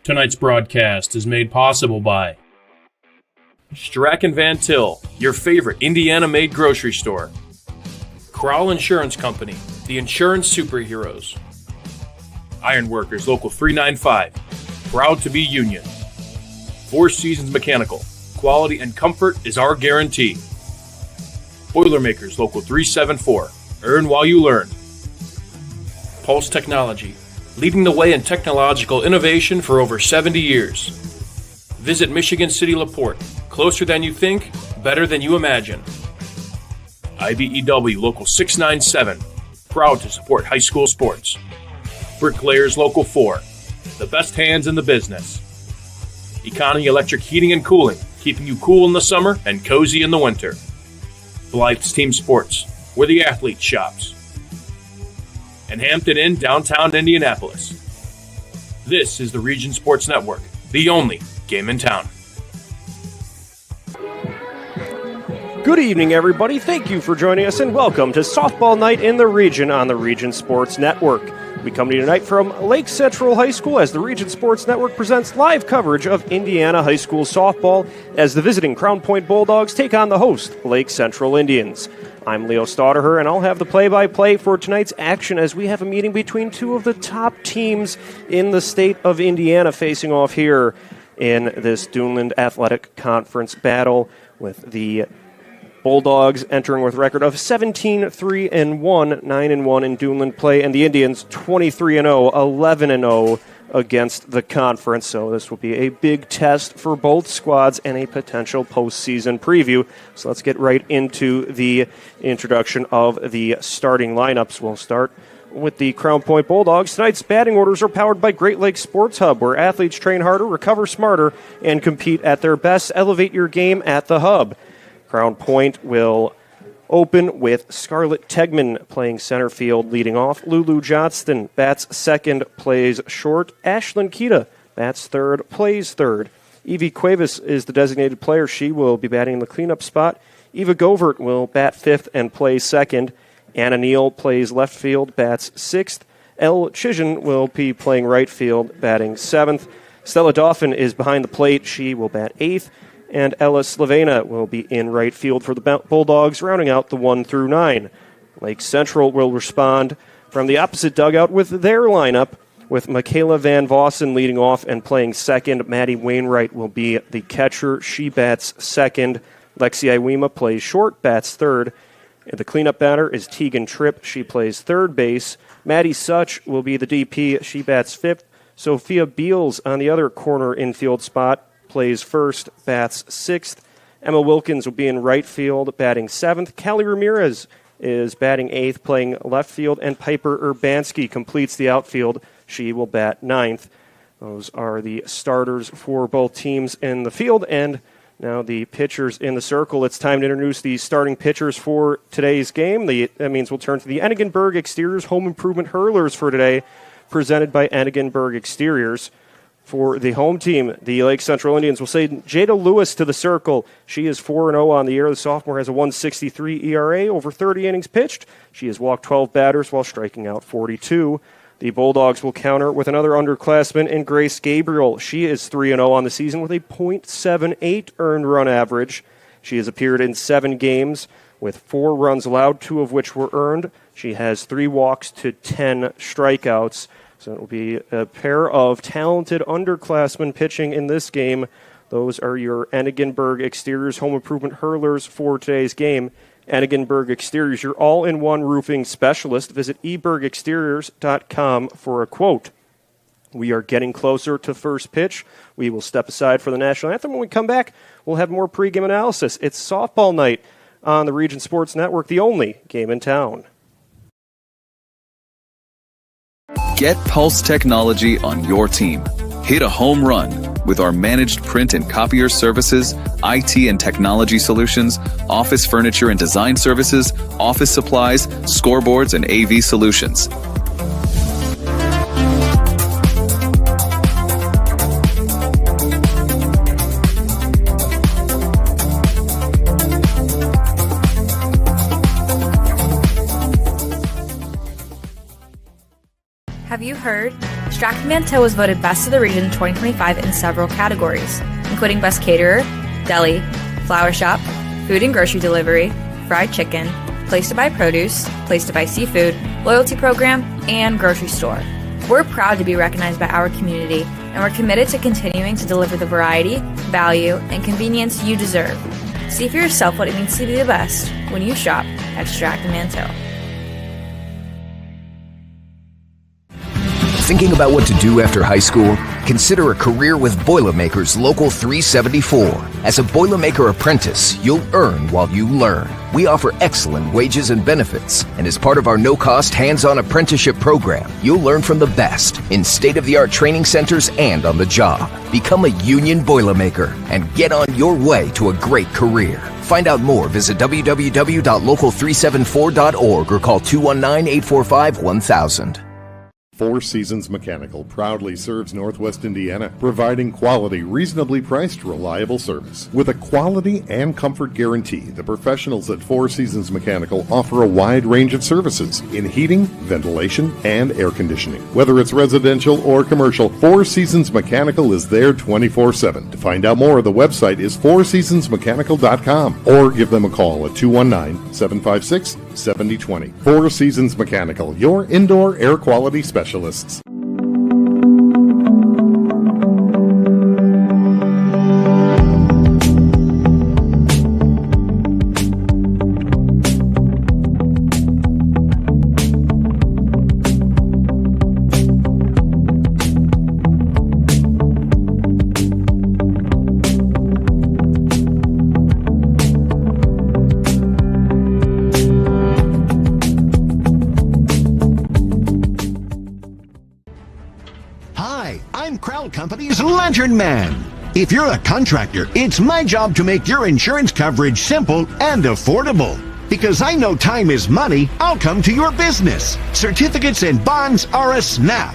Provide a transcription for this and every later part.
Tonight's broadcast is made possible by Strack & Van Til, your favorite Indiana-made grocery store. Crowell Insurance Company, the insurance superheroes. Ironworkers Local 395, proud to be union. Four Seasons Mechanical, quality and comfort is our guarantee. Boilermakers Local 374, earn while you learn. Pulse Technology, leading the way in technological innovation for over 70 years. Visit Michigan City LaPorte, closer than you think, better than you imagine. IBEW Local 697, proud to support high school sports. Bricklayers Local 4, the best hands in the business. Economy Electric Heating and Cooling, keeping you cool in the summer and cozy in the winter. Blythe's Team Sports, where the athlete shops. And Hampton Inn, downtown Indianapolis. This is the Region Sports Network, the only game in town. Good evening, everybody. Thank you for joining us, and welcome to Softball Night in the Region on the Region Sports Network. We come to you tonight from Lake Central High School as the Region Sports Network presents live coverage of Indiana high school softball as the visiting Crown Point Bulldogs take on the host, Lake Central Indians. I'm Leo Stauderher, and I'll have the play-by-play for tonight's action as we have a meeting between two of the top teams in the state of Indiana facing off here in this Duneland Athletic Conference battle, with the Bulldogs entering with a record of 17-3-1, 9-1 in Duneland play, and the Indians 23-0, 11-0 against the conference. So this will be a big test for both squads and a potential postseason preview. So let's get right into the introduction of the starting lineups. We'll start with the Crown Point Bulldogs. Tonight's batting orders are powered by Great Lakes Sports Hub, where athletes train harder, recover smarter, and compete at their best. Elevate your game at the Hub. Crown Point will open with Scarlett Tegman playing center field, leading off. Lulu Johnston bats second, plays short. Ashlyn Kita bats third, plays third. Evie Cuevas is the designated player. She will be batting in the cleanup spot. Eva Govert will bat fifth and play second. Anna Neal plays left field, bats sixth. Elle Chisholm will be playing right field, batting seventh. Stella Dauphin is behind the plate. She will bat eighth. And Ella Slavena will be in right field for the Bulldogs, rounding out the 1 through 9. Lake Central will respond from the opposite dugout with their lineup, with Michaela Van Vossen leading off and playing second. Maddie Wainwright will be the catcher. She bats second. Lexi Iwema plays short, bats third. And the cleanup batter is Tegan Tripp. She plays third base. Maddie Such will be the DP. She bats fifth. Sophia Beals on the other corner infield spot plays first, bats sixth. Emma Wilkins will be in right field, batting seventh. Callie Ramirez is batting eighth, playing left field. And Piper Urbanski completes the outfield. She will bat ninth. Those are the starters for both teams in the field. And now the pitchers in the circle. It's time to introduce the starting pitchers for today's game. That means we'll turn to the Enigenberg Exteriors Home Improvement Hurlers for today, presented by Enigenberg Exteriors. For the home team, the Lake Central Indians will say Jada Lewis to the circle. She is 4-0 on the year. The sophomore has a 1.63 ERA over 30 innings pitched. She has walked 12 batters while striking out 42. The Bulldogs will counter with another underclassman in Grace Gabriel. She is 3-0 on the season with a .78 earned run average. She has appeared in 7 games with 4 runs allowed, 2 of which were earned. She has 3 walks to 10 strikeouts. So it will be a pair of talented underclassmen pitching in this game. Those are your Enigenberg Exteriors Home Improvement Hurlers for today's game. Enigenberg Exteriors, your all-in-one roofing specialist. Visit ebergexteriors.com for a quote. We are getting closer to first pitch. We will step aside for the national anthem. When we come back, we'll have more pregame analysis. It's softball night on the Region Sports Network, the only game in town. Get Pulse Technology on your team. Hit a home run with our managed print and copier services, IT and technology solutions, office furniture and design services, office supplies, scoreboards, and AV solutions. Have you heard? Strachan Van Til was voted Best of the Region 2025 in several categories, including Best Caterer, Deli, Flower Shop, Food and Grocery Delivery, Fried Chicken, Place to Buy Produce, Place to Buy Seafood, Loyalty Program, and Grocery Store. We're proud to be recognized by our community, and we're committed to continuing to deliver the variety, value, and convenience you deserve. See for yourself what it means to be the best when you shop at Strachan Van Til. Thinking about what to do after high school? Consider a career with Boilermakers Local 374. As a Boilermaker apprentice, you'll earn while you learn. We offer excellent wages and benefits, and as part of our no-cost hands-on apprenticeship program, you'll learn from the best in state-of-the-art training centers and on the job. Become a union Boilermaker and get on your way to a great career. Find out more, visit www.local374.org or call 219-845-1000. Four Seasons Mechanical proudly serves Northwest Indiana, providing quality, reasonably priced, reliable service. With a quality and comfort guarantee, the professionals at Four Seasons Mechanical offer a wide range of services in heating, ventilation, and air conditioning. Whether it's residential or commercial, Four Seasons Mechanical is there 24/7. To find out more, the website is fourseasonsmechanical.com or give them a call at 219-756-7020. Four Seasons Mechanical, your indoor air quality specialists. Company's Lantern Man. If you're a contractor, it's my job to make your insurance coverage simple and affordable. Because I know time is money, I'll come to your business. Certificates and bonds are a snap.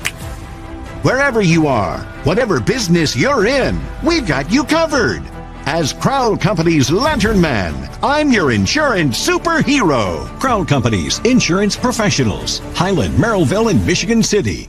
Wherever you are, whatever business you're in, we've got you covered. As Crowell Company's Lantern Man, I'm your insurance superhero. Crowell Company's Insurance Professionals, Highland, Merrillville, and Michigan City.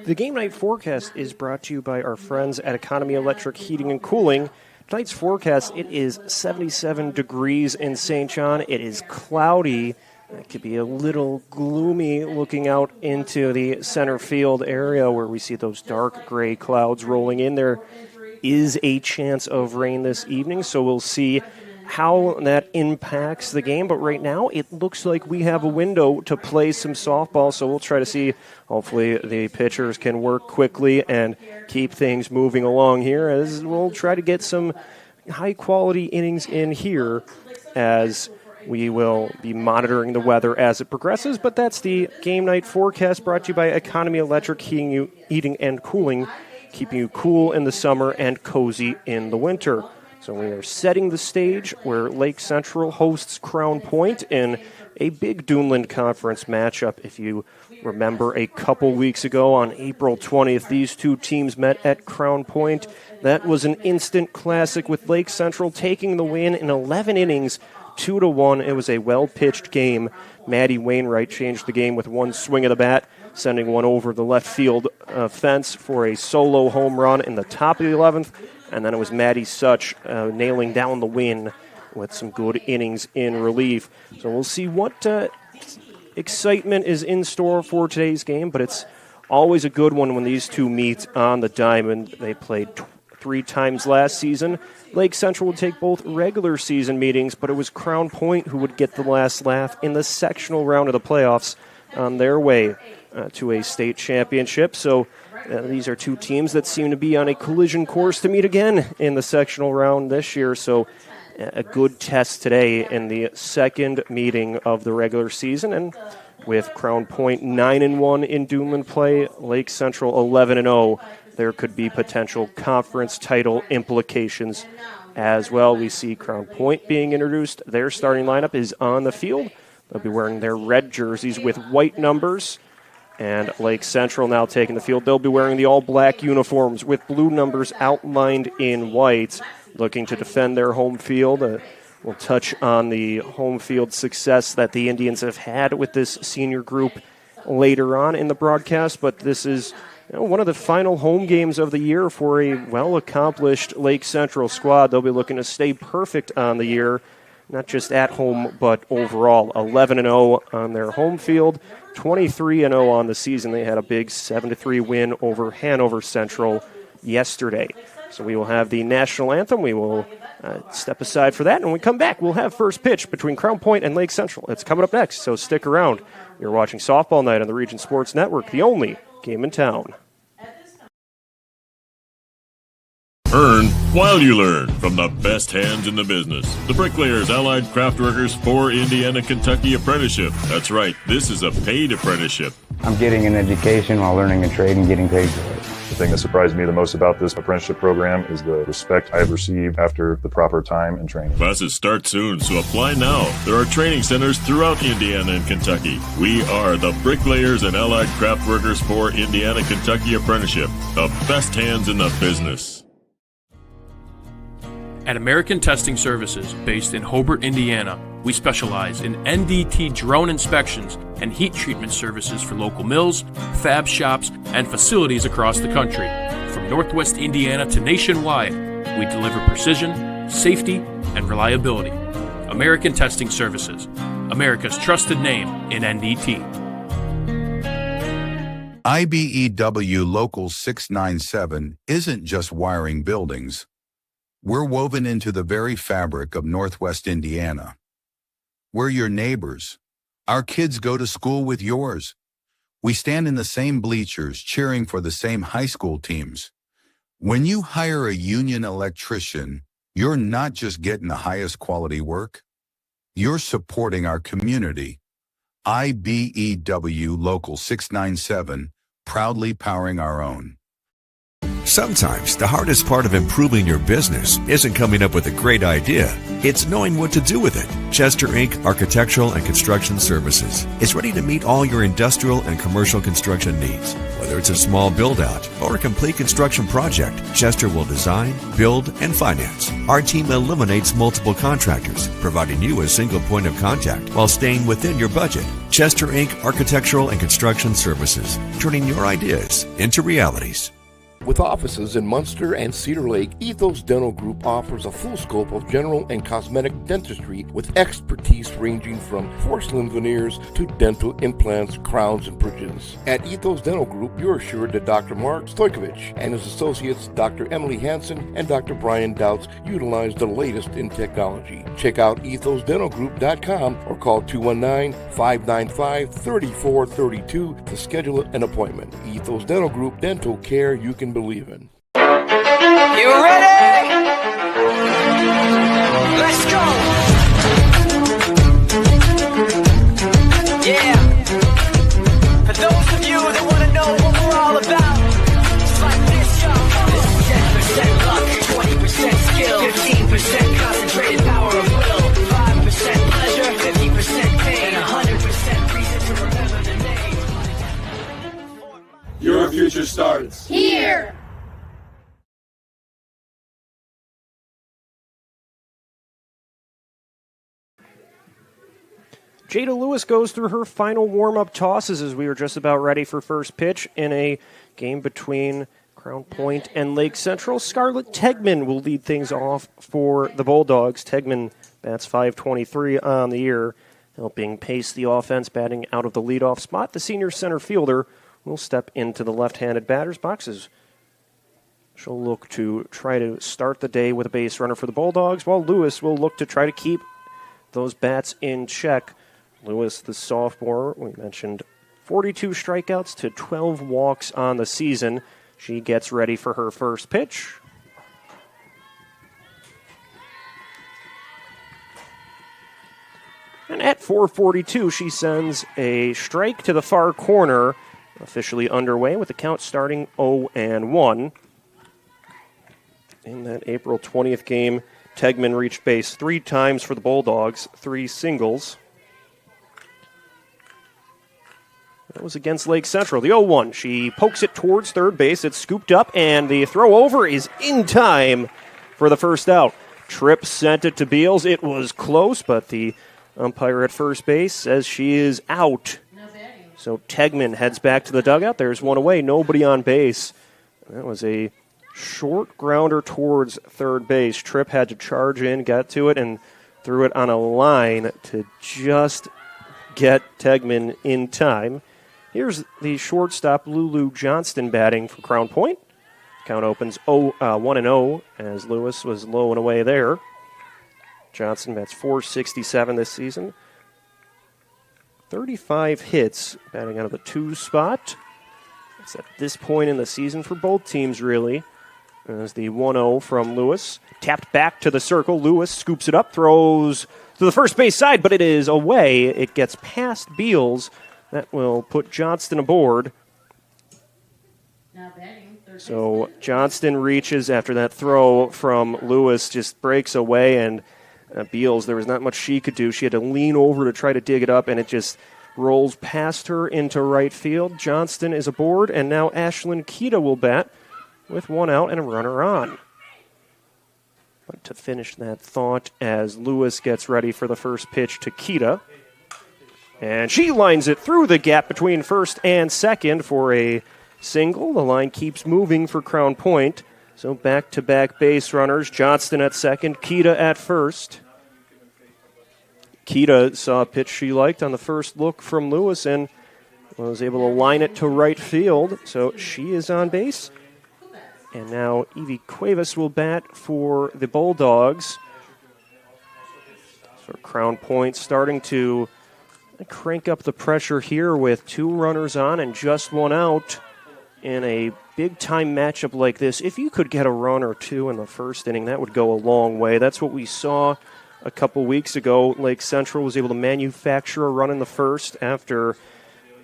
The game night forecast is brought to you by our friends at Economy Electric Heating and Cooling. Tonight's forecast, it is 77 degrees in St. John. It is cloudy. It could be a little gloomy looking out into the center field area where we see those dark gray clouds rolling in. There is a chance of rain this evening, so we'll see how that impacts the game. But right now, it looks like we have a window to play some softball, so we'll try to see. Hopefully, the pitchers can work quickly and keep things moving along here, as we'll try to get some high-quality innings in here as we will be monitoring the weather as it progresses. But that's the game night forecast brought to you by Economy Electric Heating and Cooling, keeping you cool in the summer and cozy in the winter. So we are setting the stage where Lake Central hosts Crown Point in a big Duneland Conference matchup. If you remember, a couple weeks ago on April 20th, these two teams met at Crown Point. That was an instant classic with Lake Central taking the win in 11 innings, 2-1. It was a well-pitched game. Maddie Wainwright changed the game with one swing of the bat, sending one over the left field fence for a solo home run in the top of the 11th. And then it was Maddie Such nailing down the win with some good innings in relief. So we'll see what excitement is in store for today's game, but it's always a good one when these two meet on the diamond. They played 3 times last season. Lake Central would take both regular season meetings, but it was Crown Point who would get the last laugh in the sectional round of the playoffs on their way to a state championship. So these are two teams that seem to be on a collision course to meet again in the sectional round this year. So a good test today in the second meeting of the regular season. And with Crown Point 9-1 in Duneland play, Lake Central 11-0, there could be potential conference title implications as well. We see Crown Point being introduced. Their starting lineup is on the field. They'll be wearing their red jerseys with white numbers. And Lake Central now taking the field. They'll be wearing the all-black uniforms with blue numbers outlined in white, looking to defend their home field. We'll touch on the home field success that the Indians have had with this senior group later on in the broadcast, but this is one of the final home games of the year for a well-accomplished Lake Central squad. They'll be looking to stay perfect on the year, not just at home, but overall. 11-0 on their home field, 23-0 on the season. They had a big 7-3 win over Hanover Central yesterday. So we will have the national anthem. We will step aside for that, and when we come back, we'll have first pitch between Crown Point and Lake Central. It's coming up next, so stick around. You're watching Softball Night on the Region Sports Network, the only game in town. Earn while you learn from the best hands in the business. The Bricklayers Allied Craft Workers for Indiana, Kentucky Apprenticeship. That's right, this is a paid apprenticeship. I'm getting an education while learning a trade and getting paid for it. The thing that surprised me the most about this apprenticeship program is the respect I've received after the proper time and training. Classes start soon, so apply now. There are training centers throughout Indiana and Kentucky. We are the Bricklayers and Allied Craft Workers for Indiana, Kentucky Apprenticeship. The best hands in the business. At American Testing Services, based in Hobart, Indiana, we specialize in NDT drone inspections and heat treatment services for local mills, fab shops, and facilities across the country. From Northwest Indiana to nationwide, we deliver precision, safety, and reliability. American Testing Services, America's trusted name in NDT. IBEW Local 697 isn't just wiring buildings. We're woven into the very fabric of Northwest Indiana. We're your neighbors. Our kids go to school with yours. We stand in the same bleachers cheering for the same high school teams. When you hire a union electrician, you're not just getting the highest quality work. You're supporting our community. IBEW Local 697, proudly powering our own. Sometimes the hardest part of improving your business isn't coming up with a great idea. It's knowing what to do with it. Chester Inc. Architectural and Construction Services is ready to meet all your industrial and commercial construction needs. Whether it's a small build-out or a complete construction project, Chester will design, build, and finance. Our team eliminates multiple contractors, providing you a single point of contact while staying within your budget. Chester Inc. Architectural and Construction Services, turning your ideas into realities. With offices in Munster and Cedar Lake, Ethos Dental Group offers a full scope of general and cosmetic dentistry with expertise ranging from porcelain veneers to dental implants, crowns, and bridges. At Ethos Dental Group, you're assured that Dr. Mark Stojkovic and his associates, Dr. Emily Hansen and Dr. Brian Douts, utilize the latest in technology. Check out ethosdentalgroup.com or call 219-595-3432 to schedule an appointment. Ethos Dental Group, dental care you can believe in. You ready? Let's go! Yeah! For those of you that want to know what we're all about, it's like this, y'all. This is 10% luck, 20% skill, 15% concentrated power of will, 5% pleasure, 50% pain, and 100% reason to remember the name. Your future starts here! Jada Lewis goes through her final warm-up tosses as we were just about ready for first pitch in a game between Crown Point and Lake Central. Scarlett Tegman will lead things off for the Bulldogs. Tegman bats .523 on the year, helping pace the offense, batting out of the leadoff spot. The senior center fielder will step into the left-handed batter's boxes. She'll look to try to start the day with a base runner for the Bulldogs, while Lewis will look to try to keep those bats in check. Lewis, the sophomore, we mentioned 42 strikeouts to 12 walks on the season. She gets ready for her first pitch. And at 4:42, she sends a strike to the far corner, officially underway with the count starting 0-1. In that April 20th game, Tegman reached base 3 times for the Bulldogs, 3 singles. That was against Lake Central. The 0-1. She pokes it towards third base. It's scooped up, and the throw over is in time for the first out. Tripp sent it to Beals. It was close, but the umpire at first base says she is out. So Tegman heads back to the dugout. There's one away, nobody on base. That was a short grounder towards third base. Tripp had to charge in, got to it, and threw it on a line to just get Tegman in time. Here's the shortstop, Lulu Johnston, batting for Crown Point. Count opens 1-0 as Lewis was low and away there. Johnson bats .467 this season. 35 hits, batting out of the 2 spot. It's at this point in the season for both teams, really. As the 1-0 from Lewis. Tapped back to the circle. Lewis scoops it up, throws to the first base side, but it is away. It gets past Beals. That will put Johnston aboard. So Johnston reaches after that throw from Lewis, just breaks away, and Beals, there was not much she could do. She had to lean over to try to dig it up, and it just rolls past her into right field. Johnston is aboard, and now Ashlyn Kita will bat with 1 out and a runner on. But to finish that thought, as Lewis gets ready for the first pitch to Kita, and she lines it through the gap between first and second for a single. The line keeps moving for Crown Point. So back-to-back base runners. Johnston at second, Kita at first. Kita saw a pitch she liked on the first look from Lewis and was able to line it to right field. So she is on base. And now Evie Cuevas will bat for the Bulldogs. So Crown Point starting to crank up the pressure here with 2 runners on and just 1 out. In a big-time matchup like this, if you could get a run or 2 in the first inning, that would go a long way. That's what we saw a couple weeks ago. Lake Central was able to manufacture a run in the first after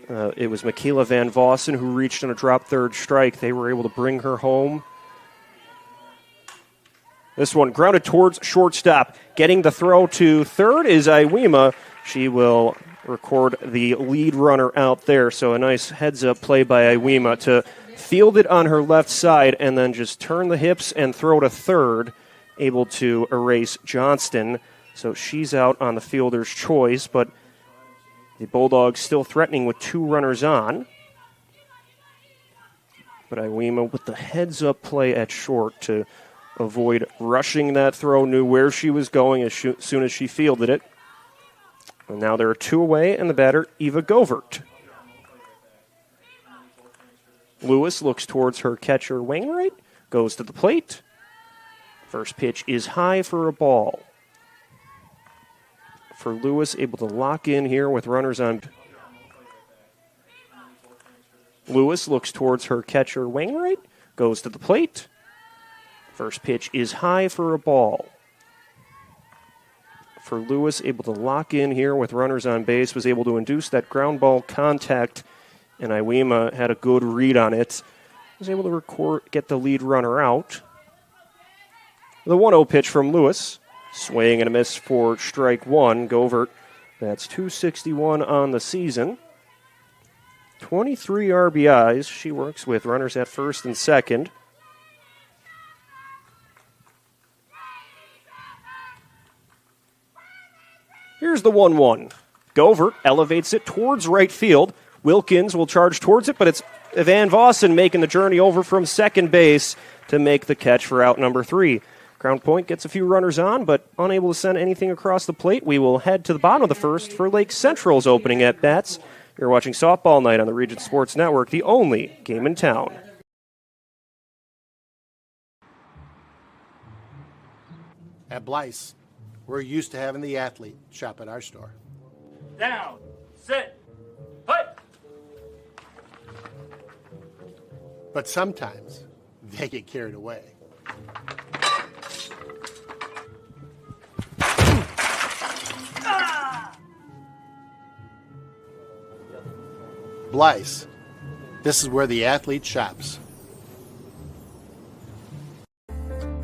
it was Michaela Van Vossen who reached on a drop third strike. They were able to bring her home. This one grounded towards shortstop. Getting the throw to third is Iwema. She will record the lead runner out there. So a nice heads-up play by Iwema to field it on her left side and then just turn the hips and throw to third, able to erase Johnston. So she's out on the fielder's choice, but the Bulldogs still threatening with 2 runners on. But Iwema with the heads-up play at short to avoid rushing that throw, knew where she was going as soon as she fielded it. And now there are 2 away, and the batter, Eva Govert. Lewis looks towards her catcher, Wainwright, goes to the plate. First pitch is high for a ball. For Lewis, able to lock in here with runners on. Lewis looks towards her catcher, Wainwright, goes to the plate. First pitch is high for a ball. For Lewis, able to lock in here with runners on base, was able to induce that ground ball contact, and Iwema had a good read on it. Was able to get the lead runner out. The 1-0 pitch from Lewis. Swing and a miss for strike 1. Govert, that's .261 on the season. 23 RBIs. She works with runners at first and second. Here's the 1-1. Govert elevates it towards right field. Wilkins will charge towards it, but it's Van Vossen making the journey over from second base to make the catch for out number 3. Crown Point gets a few runners on, but unable to send anything across the plate. We will head to the bottom of the first for Lake Central's opening at bats. You're watching Softball Night on the Region Sports Network, the only game in town. At Blyce, we're used to having the athlete shop at our store. Down, sit, put. But sometimes they get carried away. Blyce, this is where the athlete shops.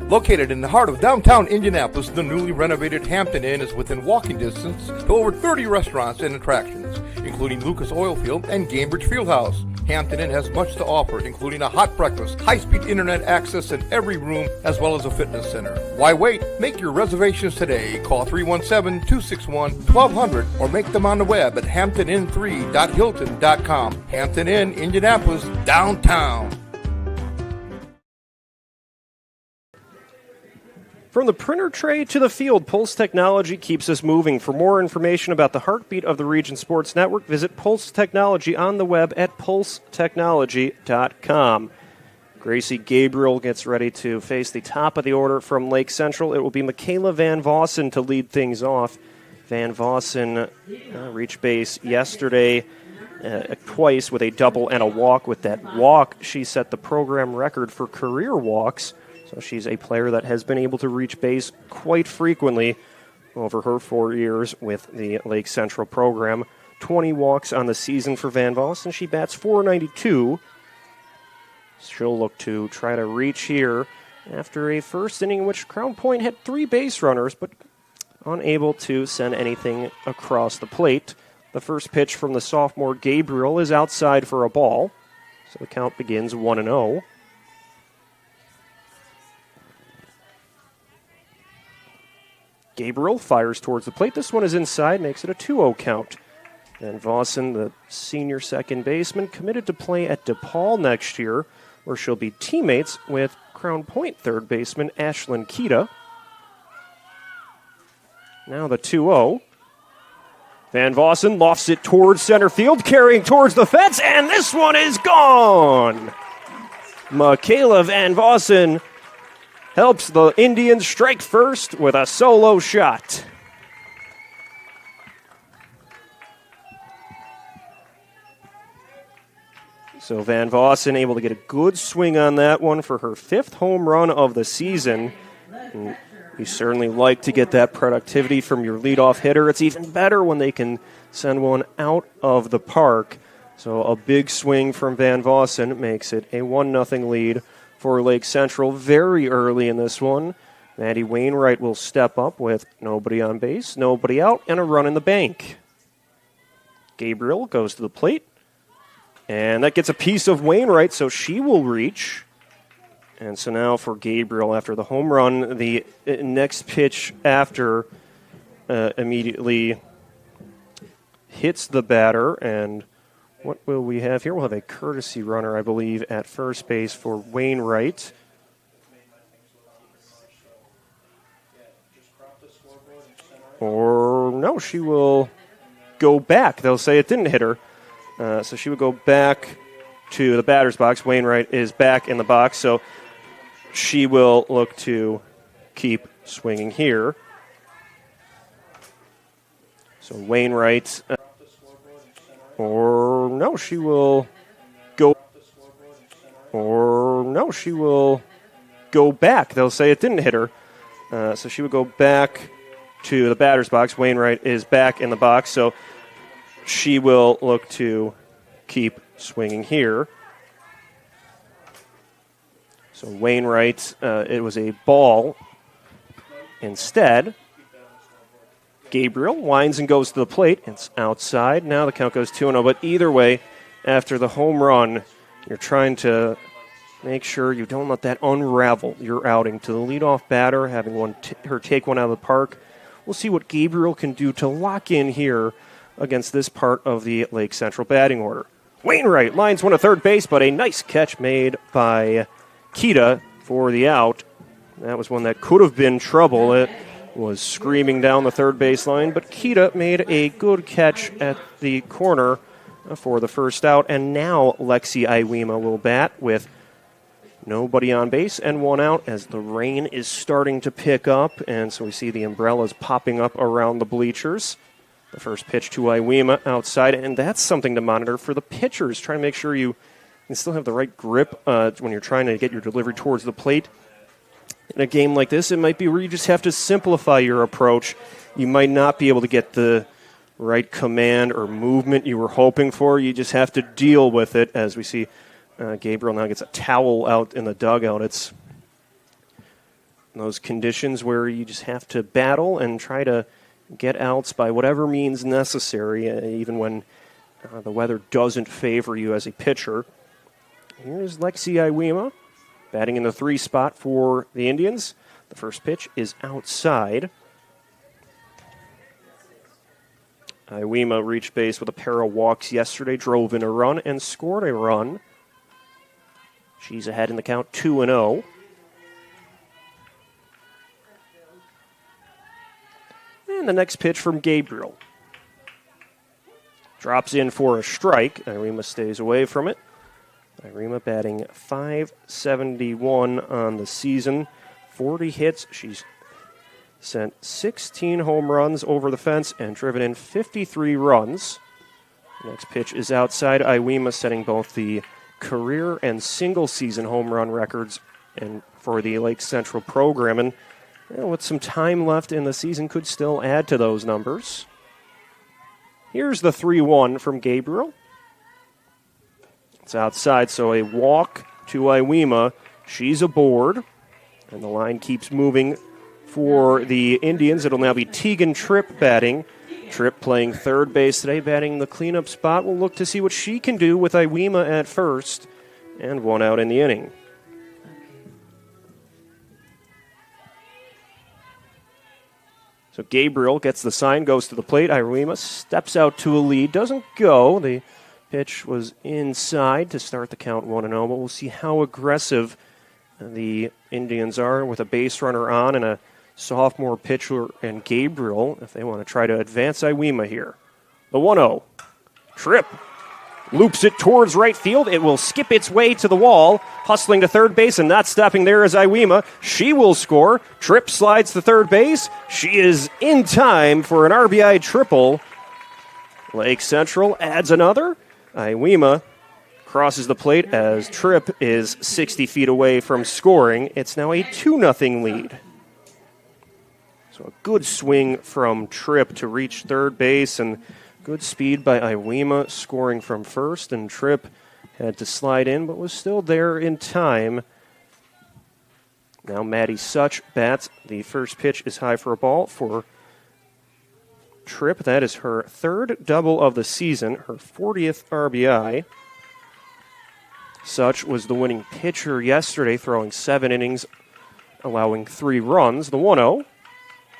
Located in the heart of downtown Indianapolis, the newly renovated Hampton Inn is within walking distance to over 30 restaurants and attractions, including Lucas Oil Field and Cambridge Fieldhouse. Hampton Inn has much to offer, including a hot breakfast, high-speed internet access in every room, as well as a fitness center. Why wait? Make your reservations today. Call 317-261-1200 or make them on the web at hamptonin3.hilton.com. Hampton Inn, Indianapolis, downtown. From the printer tray to the field, Pulse Technology keeps us moving. For more information about the heartbeat of the Region Sports Network, visit Pulse Technology on the web at pulsetechnology.com. Gracie Gabriel gets ready to face the top of the order from Lake Central. It will be Michaela Van Vossen to lead things off. Van Vossen reached base yesterday twice with a double and a walk. With that walk, she set the program record for career walks. So she's a player that has been able to reach base quite frequently over her 4 years with the Lake Central program. 20 walks on the season for Van Vossen. She bats .492. She'll look to try to reach here after a first inning in which Crown Point had 3 base runners, but unable to send anything across the plate. The first pitch from the sophomore Gabriel is outside for a ball. So the count begins 1-0. Gabriel fires towards the plate. This one is inside, makes it a 2-0 count. And Vossen, the senior second baseman, committed to play at DePaul next year, where she'll be teammates with Crown Point third baseman Ashlyn Kita. Now the 2-0. Van Vossen lofts it towards center field, carrying towards the fence, and this one is gone! Michaela Van Vossen helps the Indians strike first with a solo shot. So Van Vossen able to get a good swing on that one for her 5th home run of the season. And you certainly like to get that productivity from your leadoff hitter. It's even better when they can send one out of the park. So a big swing from Van Vossen makes it a 1-0 lead for Lake Central very early in this one. Maddie Wainwright will step up with nobody on base, nobody out, and a run in the bank. Gabriel goes to the plate, and that gets a piece of Wainwright, so she will reach. And so now for Gabriel, after the home run, the next pitch after immediately hits the batter, and what will we have here? We'll have a courtesy runner, I believe, at first base for Wainwright. Or, no, she will go back. They'll say it didn't hit her. So she would go back to the batter's box. Wainwright is back in the box, so she will look to keep swinging here. So Wainwright... Or, no, she will go back. They'll say it didn't hit her. So she would go back to the batter's box. Wainwright is back in the box, so she will look to keep swinging here. So Wainwright, it was a ball instead. Gabriel winds and goes to the plate. It's outside. Now the count goes 2-0. But either way, after the home run, you're trying to make sure you don't let that unravel your outing. To the leadoff batter, having her take one out of the park. We'll see what Gabriel can do to lock in here against this part of the Lake Central batting order. Wainwright lines one to third base, but a nice catch made by Kita for the out. That was one that could have been trouble. It was screaming down the third baseline, but Kita made a good catch at the corner for the first out, and now Lexi Iwema will bat with nobody on base and one out as the rain is starting to pick up, and so we see the umbrellas popping up around the bleachers. The first pitch to Iwema outside, and that's something to monitor for the pitchers, trying to make sure you can still have the right grip when you're trying to get your delivery towards the plate. In a game like this, it might be where you just have to simplify your approach. You might not be able to get the right command or movement you were hoping for. You just have to deal with it, as we see Gabriel now gets a towel out in the dugout. It's those conditions where you just have to battle and try to get outs by whatever means necessary, even when the weather doesn't favor you as a pitcher. Here's Lexi Iwema batting in the 3 spot for the Indians. The first pitch is outside. Iwema reached base with a pair of walks yesterday, drove in a run, and scored a run. She's ahead in the count 2-0. And the next pitch from Gabriel. Drops in for a strike. Iwema stays away from it. Iwema batting .571 on the season. 40 hits. She's sent 16 home runs over the fence and driven in 53 runs. The next pitch is outside. Iwema setting both the career and single-season home run records and for the Lake Central program. And with some time left in the season, could still add to those numbers. Here's the 3-1 from Gabriel. It's outside, so a walk to Iwema. She's aboard, and the line keeps moving for the Indians. It'll now be Tegan Tripp batting. Tripp playing third base today, batting the cleanup spot. We'll look to see what she can do with Iwema at first, and 1 out in the inning. So Gabriel gets the sign, goes to the plate. Iwema steps out to a lead, doesn't go. The pitch was inside to start the count 1-0, but we'll see how aggressive the Indians are with a base runner on and a sophomore pitcher and Gabriel if they want to try to advance Iwema here. The 1-0. Tripp loops it towards right field. It will skip its way to the wall, hustling to third base and not stopping there is Iwema. She will score. Tripp slides to third base. She is in time for an RBI triple. Lake Central adds another. Iwema crosses the plate as Tripp is 60 feet away from scoring. It's now a 2-0 lead. So a good swing from Tripp to reach third base and good speed by Iwema scoring from first. And Tripp had to slide in but was still there in time. Now Maddie Such bats. The first pitch is high for a ball for Tripp. That is her third double of the season, her 40th RBI. Such was the winning pitcher yesterday, throwing 7 innings, allowing 3 runs. The 1-0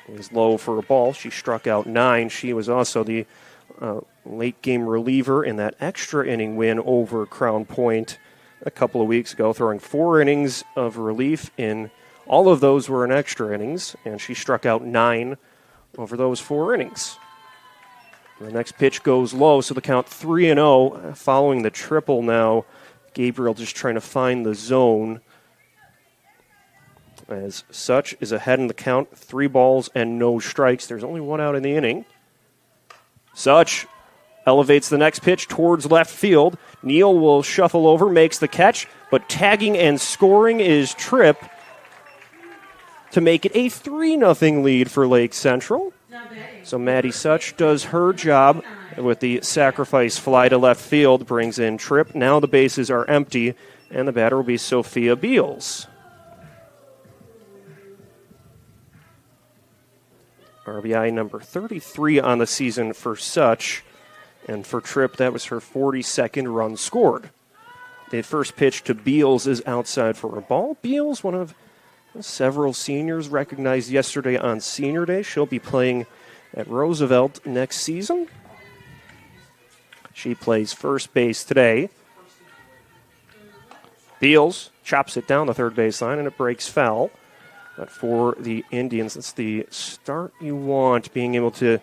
is low for a ball. She struck out 9. She was also the late-game reliever in that extra inning win over Crown Point a couple of weeks ago, throwing 4 innings of relief. In all of those were in extra innings, and she struck out 9 over those 4 innings. The next pitch goes low, so the count 3-0 following the triple now. Gabriel just trying to find the zone. As Such is ahead in the count, 3 balls and no strikes. There's only 1 out in the inning. Such elevates the next pitch towards left field. Neal will shuffle over, makes the catch, but tagging and scoring is Tripp to make it a 3-0 lead for Lake Central. So Maddie Such does her job with the sacrifice fly to left field, brings in Tripp. Now the bases are empty, and the batter will be Sophia Beals. RBI number 33 on the season for Such, and for Tripp, that was her 42nd run scored. The first pitch to Beals is outside for a ball. Beals, one of several seniors recognized yesterday on Senior Day. She'll be playing at Roosevelt next season. She plays first base today. Beals chops it down the third baseline, and it breaks foul. But for the Indians, it's the start you want, being able to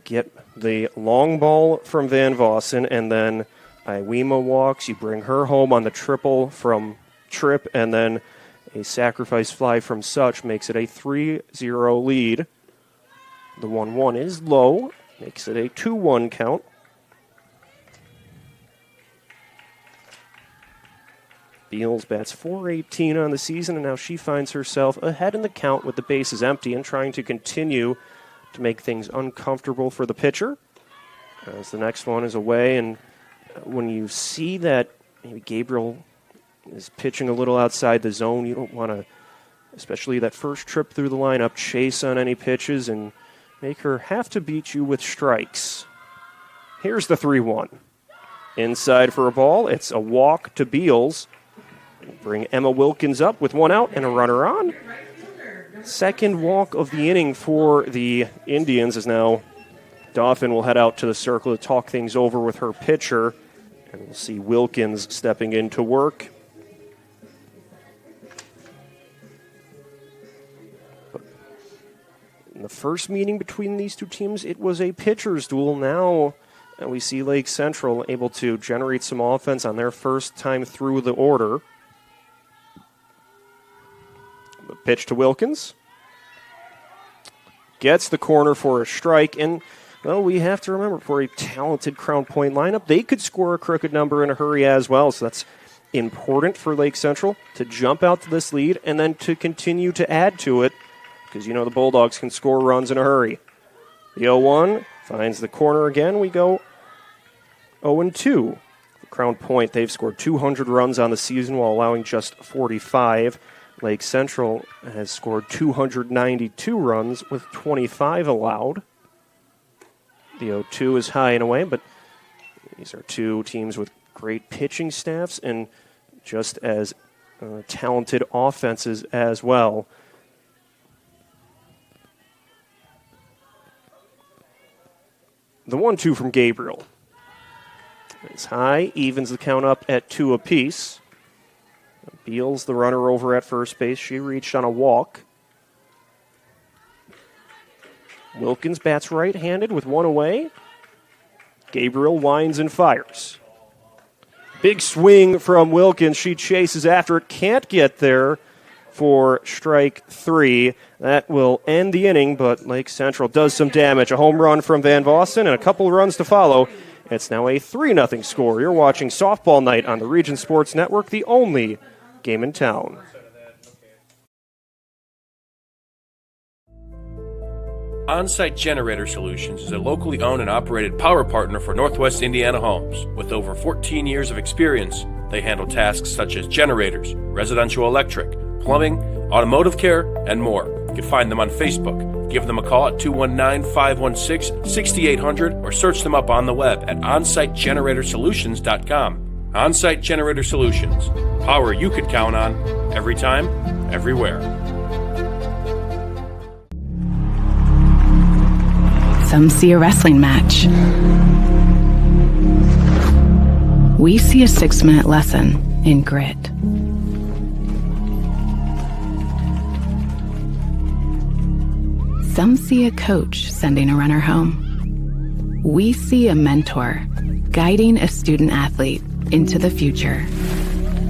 get the long ball from Van Vossen, and then Iwema walks. You bring her home on the triple from Tripp, and then a sacrifice fly from Such makes it a 3-0 lead. The 1-1 is low, makes it a 2-1 count. Beals bats .418 on the season, and now she finds herself ahead in the count with the bases empty and trying to continue to make things uncomfortable for the pitcher. As the next one is away, and when you see that maybe Gabriel is pitching a little outside the zone, you don't want to, especially that first trip through the lineup, chase on any pitches and make her have to beat you with strikes. Here's the 3-1. Inside for a ball. It's a walk to Beals. Bring Emma Wilkins up with one out and a runner on. Second walk of the inning for the Indians is now Dauphin will head out to the circle to talk things over with her pitcher. And we'll see Wilkins stepping in to work. In the first meeting between these two teams, it was a pitcher's duel. Now we see Lake Central able to generate some offense on their first time through the order. The pitch to Wilkins. Gets the corner for a strike, and well, we have to remember, for a talented Crown Point lineup, they could score a crooked number in a hurry as well, so that's important for Lake Central to jump out to this lead and then to continue to add to it, because you know the Bulldogs can score runs in a hurry. The 0-1 finds the corner again. We go 0-2. Crown Point, they've scored 200 runs on the season while allowing just 45. Lake Central has scored 292 runs with 25 allowed. The 0-2 is high and away, but these are two teams with great pitching staffs and just as talented offenses as well. The 1-2 from Gabriel is high, evens the count up at 2 apiece. Beals, the runner over at first base. She reached on a walk. Wilkins bats right-handed with one away. Gabriel winds and fires. Big swing from Wilkins. She chases after it. Can't get there for strike 3. That will end the inning, but Lake Central does some damage. A home run from Van Vossen and a couple runs to follow. It's now a 3-0 score. You're watching Softball Night on the Region Sports Network, the only game in town. On-Site Generator Solutions is a locally owned and operated power partner for Northwest Indiana homes. With over 14 years of experience, they handle tasks such as generators, residential electric, plumbing, automotive care, and more. You can find them on Facebook. Give them a call at 219-516-6800 or search them up on the web at onsitegeneratorsolutions.com. On-Site Generator Solutions. Power you could count on, every time, everywhere. Some see a wrestling match. We see a 6-minute lesson in grit. Some see a coach sending a runner home. We see a mentor guiding a student athlete into the future.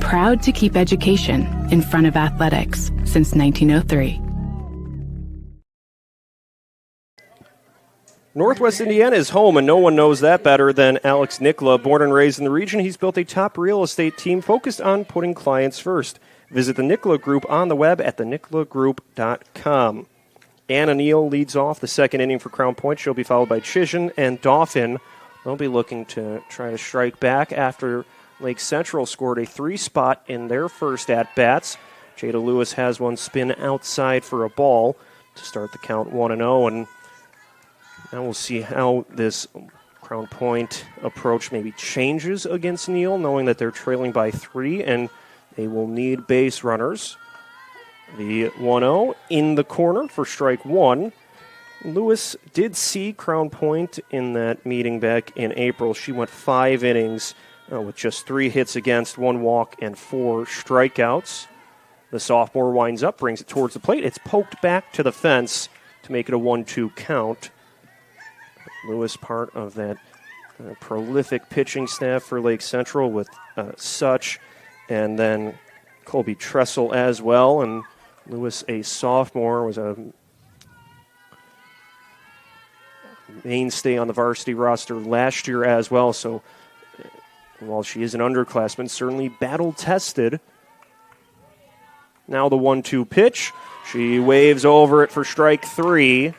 Proud to keep education in front of athletics since 1903. Northwest Indiana is home, and no one knows that better than Alex Nicola. Born and raised in the region, he's built a top real estate team focused on putting clients first. Visit the Nicola Group on the web at thenicolagroup.com. Anna Neal leads off the second inning for Crown Point. She'll be followed by Chision and Dauphin. They'll be looking to try to strike back after Lake Central scored a 3-spot in their first at-bats. Jada Lewis has one spin outside for a ball to start the count 1-0, and now we'll see how this Crown Point approach maybe changes against Neal, knowing that they're trailing by 3 and they will need base runners. The 1-0 in the corner for strike 1. Lewis did see Crown Point in that meeting back in April. She went 5 innings with just 3 hits against, 1 walk, and 4 strikeouts. The sophomore winds up, brings it towards the plate. It's poked back to the fence to make it a 1-2 count. Lewis, part of that prolific pitching staff for Lake Central with Such and then Colby Tressel as well. And Lewis, a sophomore, was a mainstay on the varsity roster last year as well. So while she is an underclassman, certainly battle-tested. Now the 1-2 pitch. She waves over it for strike 3.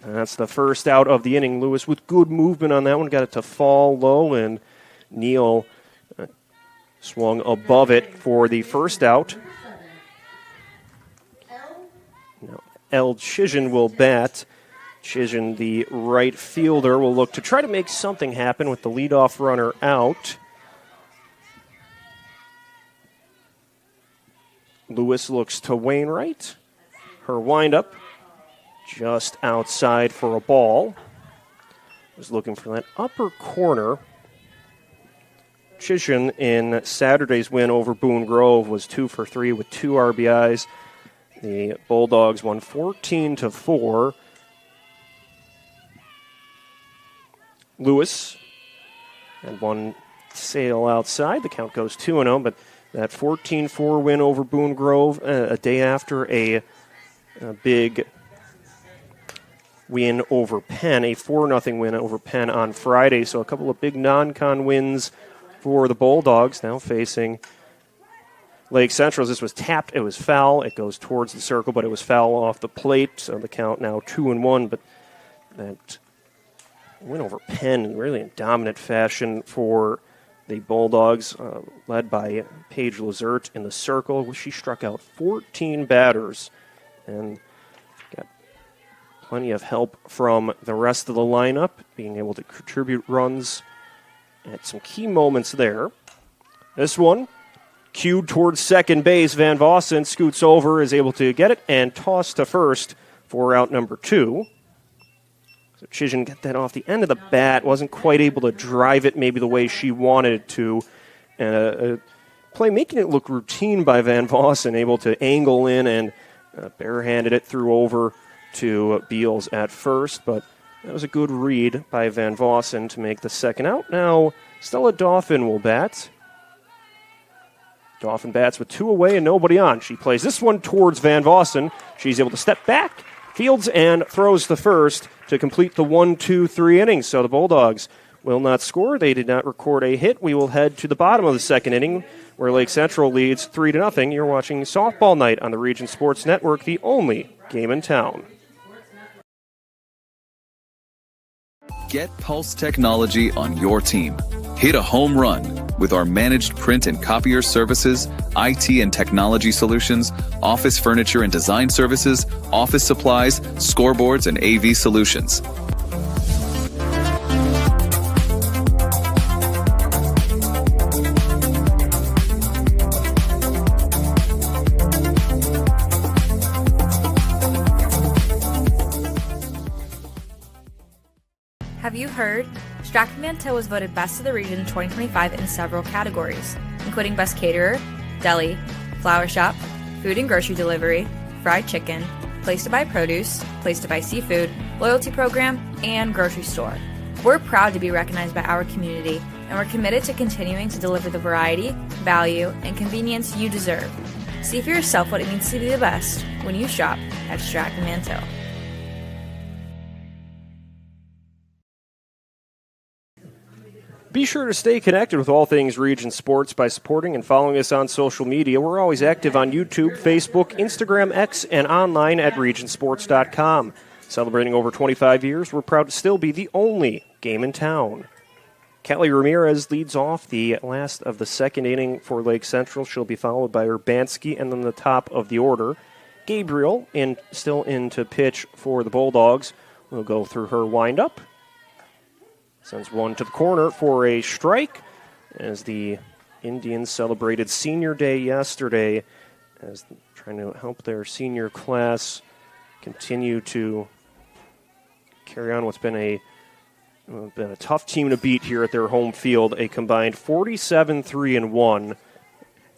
And that's the first out of the inning. Lewis with good movement on that one. Got it to fall low, and Neal swung above it for the first out. Now, El Chision will bat. Chisholm, the right fielder, will look to try to make something happen with the leadoff runner out. Lewis looks to Wainwright. Her windup just outside for a ball. Was looking for that upper corner. Chisholm in Saturday's win over Boone Grove was 2 for 3 with 2 RBIs. The Bulldogs won 14-4. Lewis had one sail outside. The count goes 2-0, but that 14-4 win over Boone Grove a day after a big win over Penn, a 4-0 win over Penn on Friday. So a couple of big non-con wins for the Bulldogs, now facing Lake Central. This was tapped. It was foul. It goes towards the circle, but it was foul off the plate. So the count now 2-1, but that win over Penn really in dominant fashion for the Bulldogs, led by Paige Lazert in the circle. She struck out 14 batters and got plenty of help from the rest of the lineup, being able to contribute runs at some key moments there. This one, cued towards second base. Van Vossen scoots over, is able to get it, and toss to first for out number 2. So Chisholm got that off the end of the bat, wasn't quite able to drive it maybe the way she wanted to. And play making it look routine by Van Vossen, able to angle in and barehanded it through over to Beals at first. But that was a good read by Van Vossen to make the second out. Now Stella Dauphin will bat. Dauphin bats with 2 away and nobody on. She plays this one towards Van Vossen. She's able to step back, fields, and throws the first to complete the 1-2-3 innings. So the Bulldogs will not score. They did not record a hit. We will head to the bottom of the second inning, where Lake Central leads 3-0. You're watching Softball Night on the Region Sports Network, the only game in town. Get Pulse technology on your team. Hit a home run with our managed print and copier services, IT and technology solutions, office furniture and design services, office supplies, scoreboards, and AV solutions. Have you heard? Strachan Van Til was voted Best of the Region 2025 in several categories, including Best Caterer, Deli, Flower Shop, Food and Grocery Delivery, Fried Chicken, Place to Buy Produce, Place to Buy Seafood, Loyalty Program, and Grocery Store. We're proud to be recognized by our community, and we're committed to continuing to deliver the variety, value, and convenience you deserve. See for yourself what it means to be the best when you shop at Strachan Van Til. Be sure to stay connected with all things Region Sports by supporting and following us on social media. We're always active on YouTube, Facebook, Instagram, X, and online at regionsports.com. Celebrating over 25 years, we're proud to still be the only game in town. Kelly Ramirez leads off the last of the second inning for Lake Central. She'll be followed by Urbanski, and then the top of the order. Gabriel, still in to pitch for the Bulldogs, will go through her windup. Sends one to the corner for a strike as the Indians celebrated Senior Day yesterday, as trying to help their senior class continue to carry on what's been a tough team to beat here at their home field. A combined 47-3-1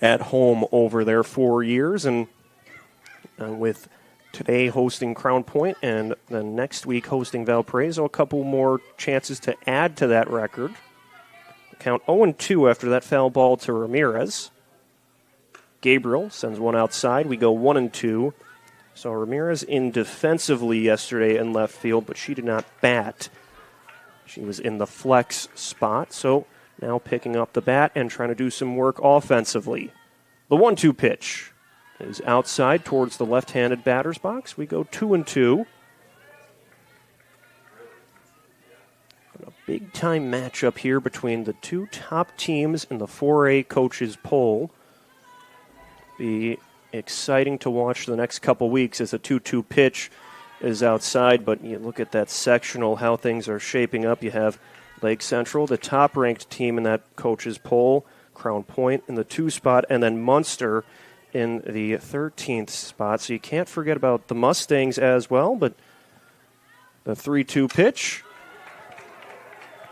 at home over their 4 years, and with today hosting Crown Point and then next week hosting Valparaiso, a couple more chances to add to that record. Count 0-2 after that foul ball to Ramirez. Gabriel sends one outside. We go 1-2. So Ramirez in defensively yesterday in left field, but she did not bat. She was in the flex spot, so now picking up the bat and trying to do some work offensively. The 1-2 pitch is outside towards the left-handed batter's box. We go 2-2. A big-time matchup here between the two top teams in the 4A coaches poll. Be exciting to watch the next couple weeks as a 2-2 pitch is outside, but you look at that sectional, how things are shaping up. You have Lake Central, the top-ranked team in that coach's poll, Crown Point in the 2 spot, and then Munster in the 13th spot. So you can't forget about the Mustangs as well, but the 3-2 pitch.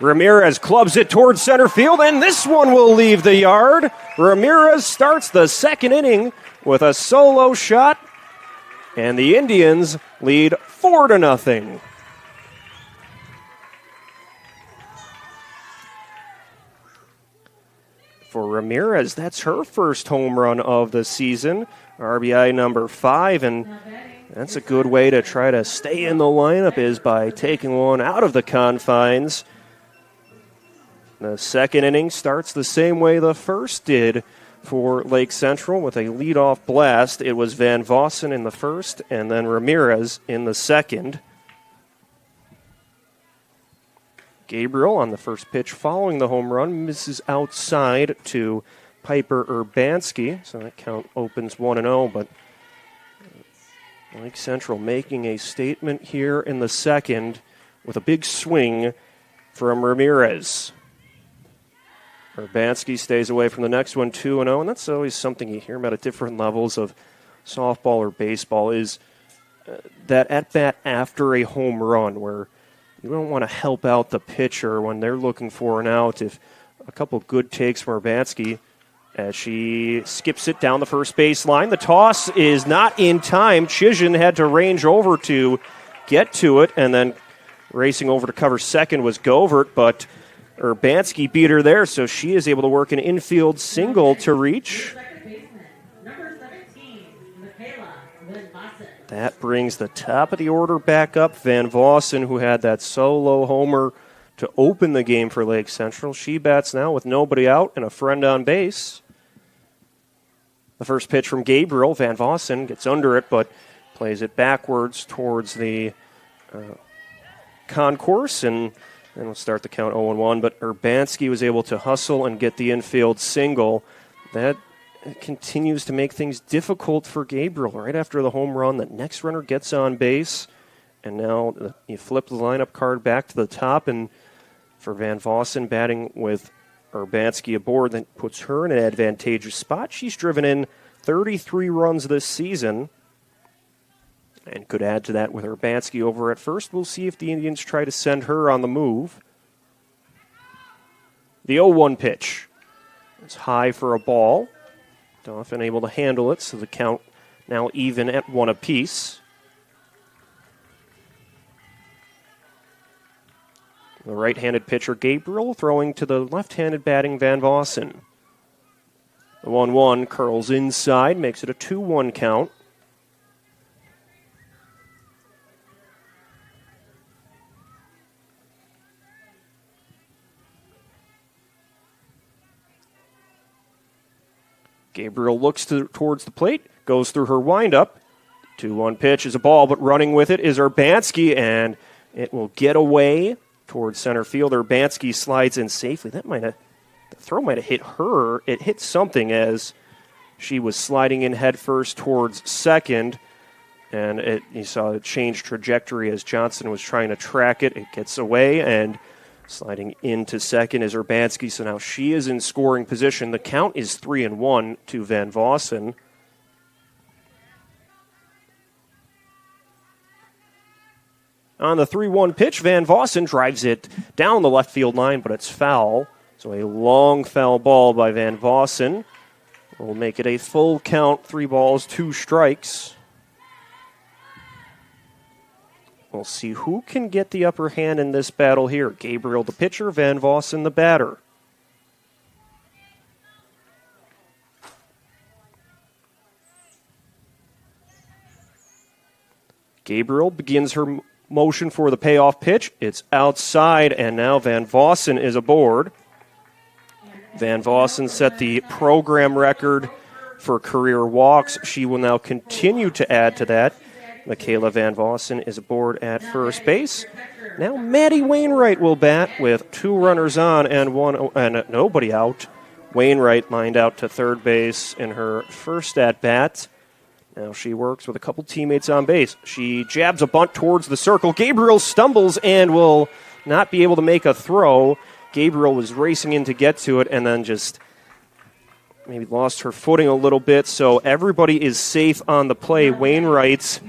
Ramirez clubs it towards center field, and this one will leave the yard. Ramirez starts the second inning with a solo shot, and the Indians lead 4-0. For Ramirez, that's her first home run of the season, RBI number 5, and that's a good way to try to stay in the lineup is by taking one out of the confines. The second inning starts the same way the first did for Lake Central with a leadoff blast. It was Van Vossen in the first and then Ramirez in the second. Gabriel on the first pitch following the home run misses outside to Piper Urbanski, so that count opens 1-0, but Lake Central making a statement here in the second with a big swing from Ramirez. Urbanski stays away from the next one, 2-0, and that's always something you hear about at different levels of softball or baseball is that at-bat after a home run where you don't want to help out the pitcher when they're looking for an out. If a couple good takes from Urbanski as she skips it down the first baseline. The toss is not in time. Chisholm had to range over to get to it, and then racing over to cover second was Govert, but Urbanski beat her there, so she is able to work an infield single to reach. That brings the top of the order back up. Van Vossen, who had that solo homer to open the game for Lake Central. She bats now with nobody out and a friend on base. The first pitch from Gabriel. Van Vossen gets under it, but plays it backwards towards the concourse, and then we'll start the count 0-1. But Urbanski was able to hustle and get the infield single. That continues to make things difficult for Gabriel. Right after the home run, the next runner gets on base, and now you flip the lineup card back to the top, and for Van Vossen batting with Urbanski aboard, that puts her in an advantageous spot. She's driven in 33 runs this season and could add to that with Urbanski over at first. We'll see if the Indians try to send her on the move. The 0-1 pitch. It's high for a ball. Dauphin able to handle it, so the count now even at 1 apiece. The right-handed pitcher Gabriel throwing to the left-handed batting Van Vossen. The 1-1 curls inside, makes it a 2-1 count. Gabriel looks towards the plate, goes through her windup. 2-1 pitch is a ball, but running with it is Urbanski, and it will get away towards center field. Urbanski slides in safely. The throw might have hit her. It hit something as she was sliding in headfirst towards second, and you saw it change trajectory as Johnson was trying to track it. It gets away, and sliding into second is Urbanski, so now she is in scoring position. The count is 3-1 to Van Vossen. On the 3-1 pitch, Van Vossen drives it down the left field line, but it's foul. So a long foul ball by Van Vossen will make it a full count, 3 balls, 2 strikes. We'll see who can get the upper hand in this battle here. Gabriel the pitcher, Van Vossen the batter. Gabriel begins her motion for the payoff pitch. It's outside, and now Van Vossen is aboard. Van Vossen set the program record for career walks. She will now continue to add to that. Michaela Van Vossen is aboard at first base. Now Maddie Wainwright will bat with 2 runners on and nobody out. Wainwright lined out to third base in her first at-bat. Now she works with a couple teammates on base. She jabs a bunt towards the circle. Gabriel stumbles and will not be able to make a throw. Gabriel was racing in to get to it and then just maybe lost her footing a little bit. So everybody is safe on the play. Wainwright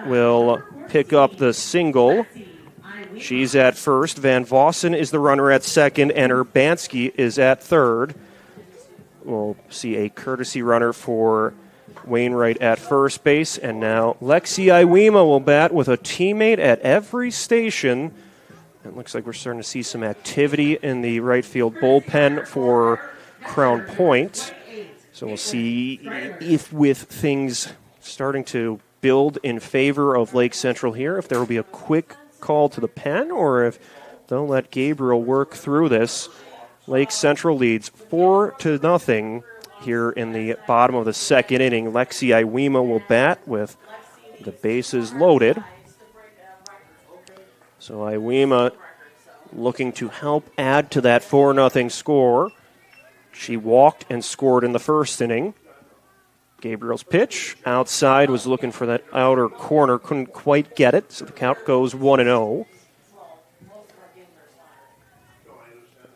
will pick up the single. She's at first. Van Vossen is the runner at second, and Urbanski is at third. We'll see a courtesy runner for Wainwright at first base, and now Lexi Iwema will bat with a teammate at every station. It looks like we're starting to see some activity in the right field bullpen for Crown Point. So we'll see if with things starting to build in favor of Lake Central here, if there will be a quick call to the pen or if they'll let Gabriel work through this. Lake Central leads 4-0 here in the bottom of the second inning. Lexi Iwema will bat with the bases loaded. So Iwema looking to help add to that 4-0 score. She walked and scored in the first inning. Gabriel's pitch outside was looking for that outer corner, couldn't quite get it, so the count goes 1-0.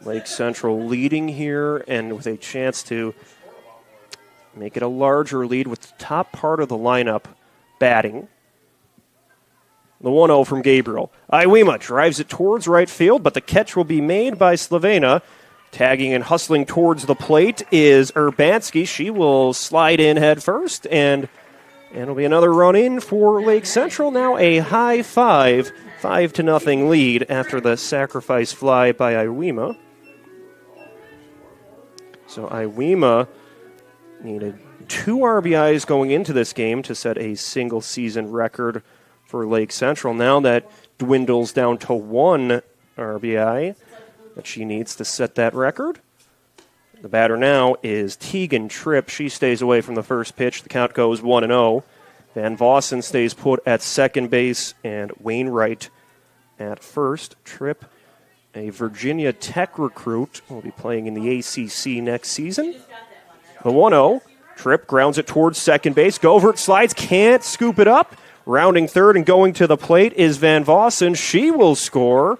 Lake Central leading here and with a chance to make it a larger lead with the top part of the lineup batting. The 1-0 from Gabriel. Iwema drives it towards right field, but the catch will be made by Slavena. Tagging and hustling towards the plate is Urbanski. She will slide in head first, and it'll be another run in for Lake Central. Now a high 5-0 lead after the sacrifice fly by Iwema. So Iwema needed 2 RBIs going into this game to set a single season record for Lake Central. Now that dwindles down to 1 RBI that she needs to set that record. The batter now is Tegan Tripp. She stays away from the first pitch. The count goes 1-0. Van Vossen stays put at second base, and Wainwright at first. Tripp, a Virginia Tech recruit, will be playing in the ACC next season. The 1-0. Tripp grounds it towards second base. Govert slides, can't scoop it up. Rounding third and going to the plate is Van Vossen. She will score.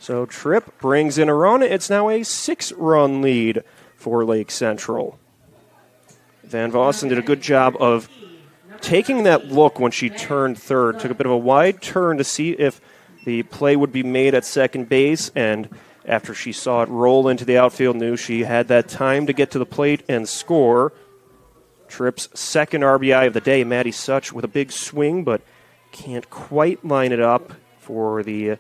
So Tripp brings in a run. It's now a 6-run lead for Lake Central. Van Vossen did a good job of taking that look when she turned third. Took a bit of a wide turn to see if the play would be made at second base, and after she saw it roll into the outfield, knew she had that time to get to the plate and score. Tripp's second RBI of the day. Maddie Such with a big swing, but can't quite line it up for the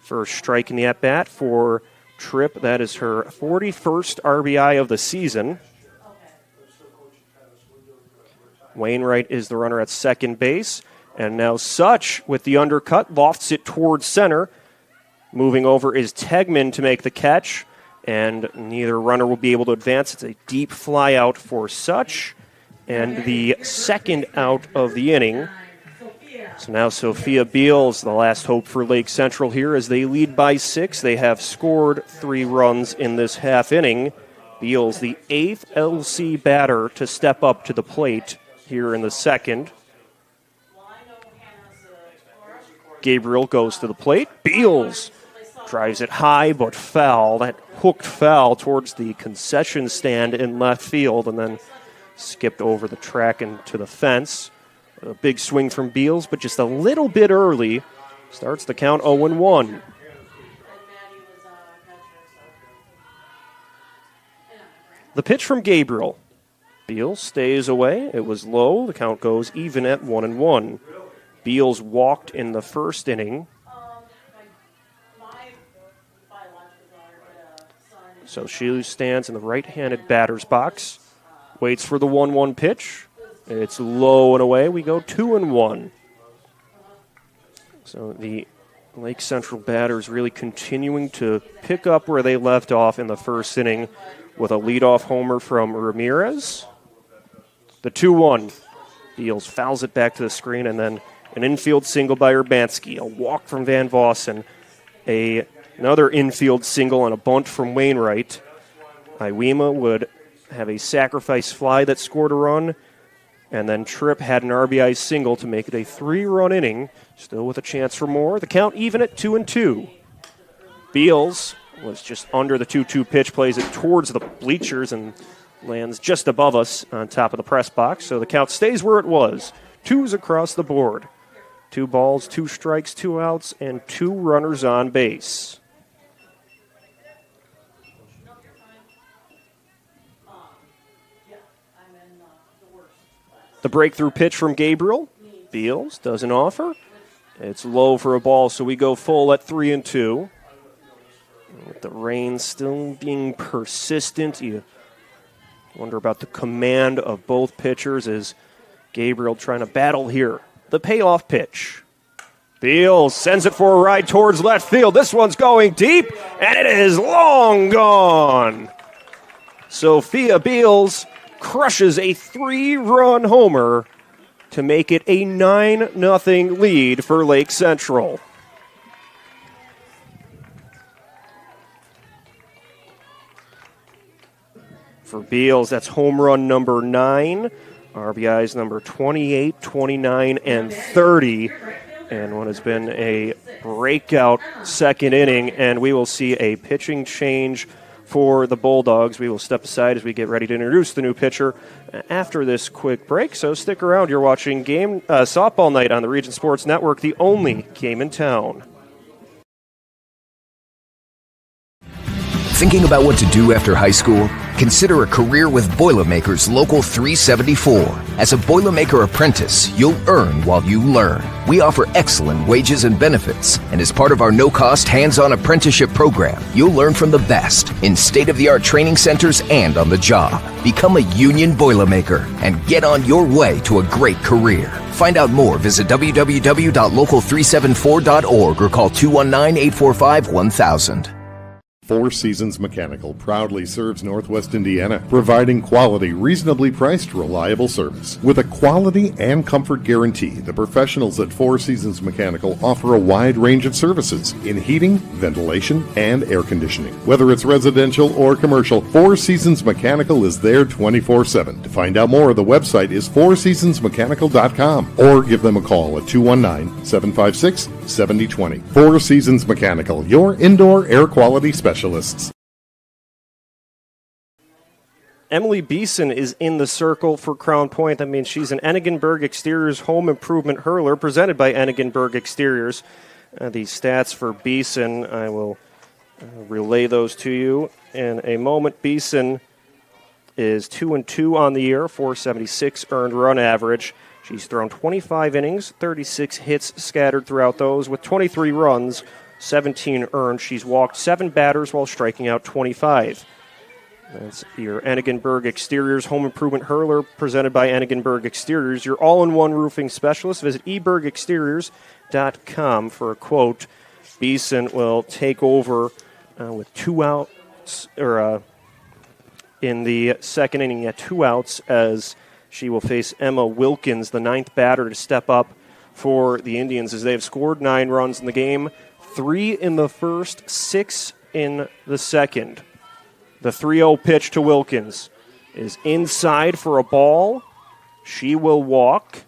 first strike in the at-bat for Tripp. That is her 41st RBI of the season. Wainwright is the runner at second base. And now Such with the undercut, lofts it towards center. Moving over is Tegman to make the catch, and neither runner will be able to advance. It's a deep fly out for Such, and the second out of the inning. So now Sophia Beals, the last hope for Lake Central here, as they lead by 6. They have scored 3 runs in this half inning. Beals, the 8th LC batter to step up to the plate here in the second. Gabriel goes to the plate. Beals drives it high but foul. That hooked foul towards the concession stand in left field and then skipped over the track and to the fence. A big swing from Beals, but just a little bit early. Starts the count 0-1. The pitch from Gabriel. Beals stays away. It was low. The count goes even at 1-1. Beals walked in the first inning. So she stands in the right-handed batter's box. Waits for the 1-1 pitch. It's low and away. We go 2-1. So the Lake Central batters really continuing to pick up where they left off in the first inning with a leadoff homer from Ramirez. The 2-1. Beals fouls it back to the screen, and then an infield single by Urbanski. A walk from Van Vossen. Another infield single and a bunt from Wainwright. Iwema would have a sacrifice fly that scored a run. And then Tripp had an RBI single to make it a 3-run inning, still with a chance for more. The count even at 2-2. Beals was just under the 2-2 pitch, plays it towards the bleachers and lands just above us on top of the press box. So the count stays where it was. 2s across the board. 2 balls, 2 strikes, 2 outs, and 2 runners on base. The breakthrough pitch from Gabriel. Beals doesn't offer. It's low for a ball, so we go full at 3-2. With the rain still being persistent, you wonder about the command of both pitchers as Gabriel trying to battle here. The payoff pitch. Beals sends it for a ride towards left field. This one's going deep, and it is long gone. Sophia Beals crushes a 3-run homer to make it a 9-0 lead for Lake Central. For Beals, that's home run number 9. RBIs number 28, 29, and 30. And what has been a breakout second inning, and we will see a pitching change for the Bulldogs. We will step aside as we get ready to introduce the new pitcher after this quick break. So stick around. You're watching Softball Night on the Region Sports Network, the only game in town. Thinking about what to do after high school? Consider a career with Boilermakers Local 374. As a Boilermaker apprentice, you'll earn while you learn. We offer excellent wages and benefits, and as part of our no-cost hands-on apprenticeship program, you'll learn from the best in state-of-the-art training centers and on the job. Become a union Boilermaker and get on your way to a great career. Find out more, visit www.local374.org or call 219-845-1000. Four Seasons Mechanical proudly serves Northwest Indiana, providing quality, reasonably priced, reliable service. With a quality and comfort guarantee, the professionals at Four Seasons Mechanical offer a wide range of services in heating, ventilation, and air conditioning. Whether it's residential or commercial, Four Seasons Mechanical is there 24/7. To find out more, the website is fourseasonsmechanical.com or give them a call at 219-756-7020. Four Seasons Mechanical, your indoor air quality specialist. Emily Beeson is in the circle for Crown Point. That means she's an Enigenberg Exteriors home improvement hurler presented by Enigenberg Exteriors. The stats for Beeson, I will relay those to you in a moment. Beeson is 2-2 on the year, 476 earned run average. She's thrown 25 innings, 36 hits scattered throughout those with 23 runs, 17 earned. She's walked 7 batters while striking out 25. That's your Enigenberg Exteriors home improvement hurler presented by Enigenberg Exteriors, your all-in-one roofing specialist. Visit ebergexteriors.com for a quote. Beeson will take over with 2 outs, in the second inning at 2 outs, as she will face Emma Wilkins, the 9th batter, to step up for the Indians as they have scored 9 runs in the game. 3 in the first, 6 in the second. The 3-0 pitch to Wilkins is inside for a ball. She will walk.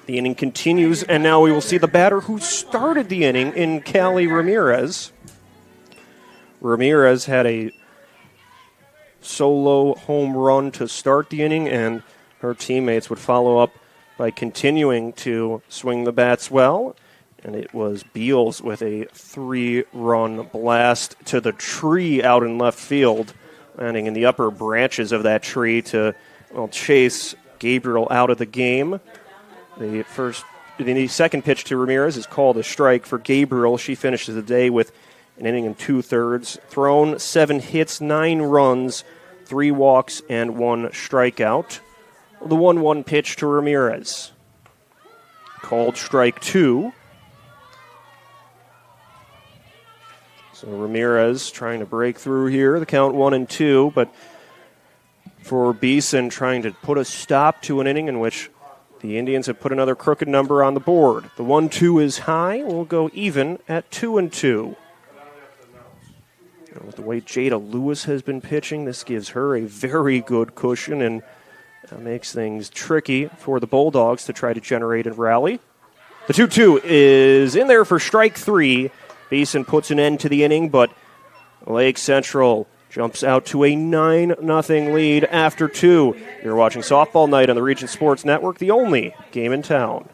The inning continues, and now we will see the batter who started the inning in Callie Ramirez. Ramirez had a solo home run to start the inning, and her teammates would follow up by continuing to swing the bats well. And it was Beals with a 3-run blast to the tree out in left field, landing in the upper branches of that tree to chase Gabriel out of the game. The second pitch to Ramirez is called a strike for Gabriel. She finishes the day with an inning and 2/3, thrown 7 hits, 9 runs, 3 walks, and 1 strikeout. The 1-1 pitch to Ramirez, called strike 2. So Ramirez trying to break through here. The count 1-2, but for Beeson trying to put a stop to an inning in which the Indians have put another crooked number on the board. The 1-2 is high. We'll go even at 2-2. With the way Jada Lewis has been pitching, this gives her a very good cushion, and That makes things tricky for the Bulldogs to try to generate and rally. The 2-2 is in there for strike 3. Beeson puts an end to the inning, but Lake Central jumps out to a 9-0 lead after 2. You're watching Softball Night on the Region Sports Network, the only game in town.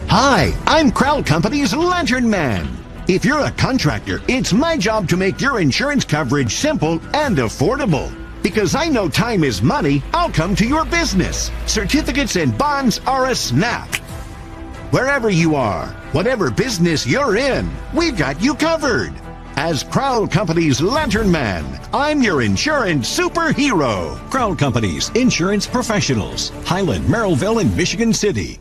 Hi, I'm Crowell Company's Lantern Man. If you're a contractor, it's my job to make your insurance coverage simple and affordable. Because I know time is money, I'll come to your business. Certificates and bonds are a snap. Wherever you are, whatever business you're in, we've got you covered. As Crowell Company's Lantern Man, I'm your insurance superhero. Crowell Company's insurance professionals. Highland, Merrillville, and Michigan City.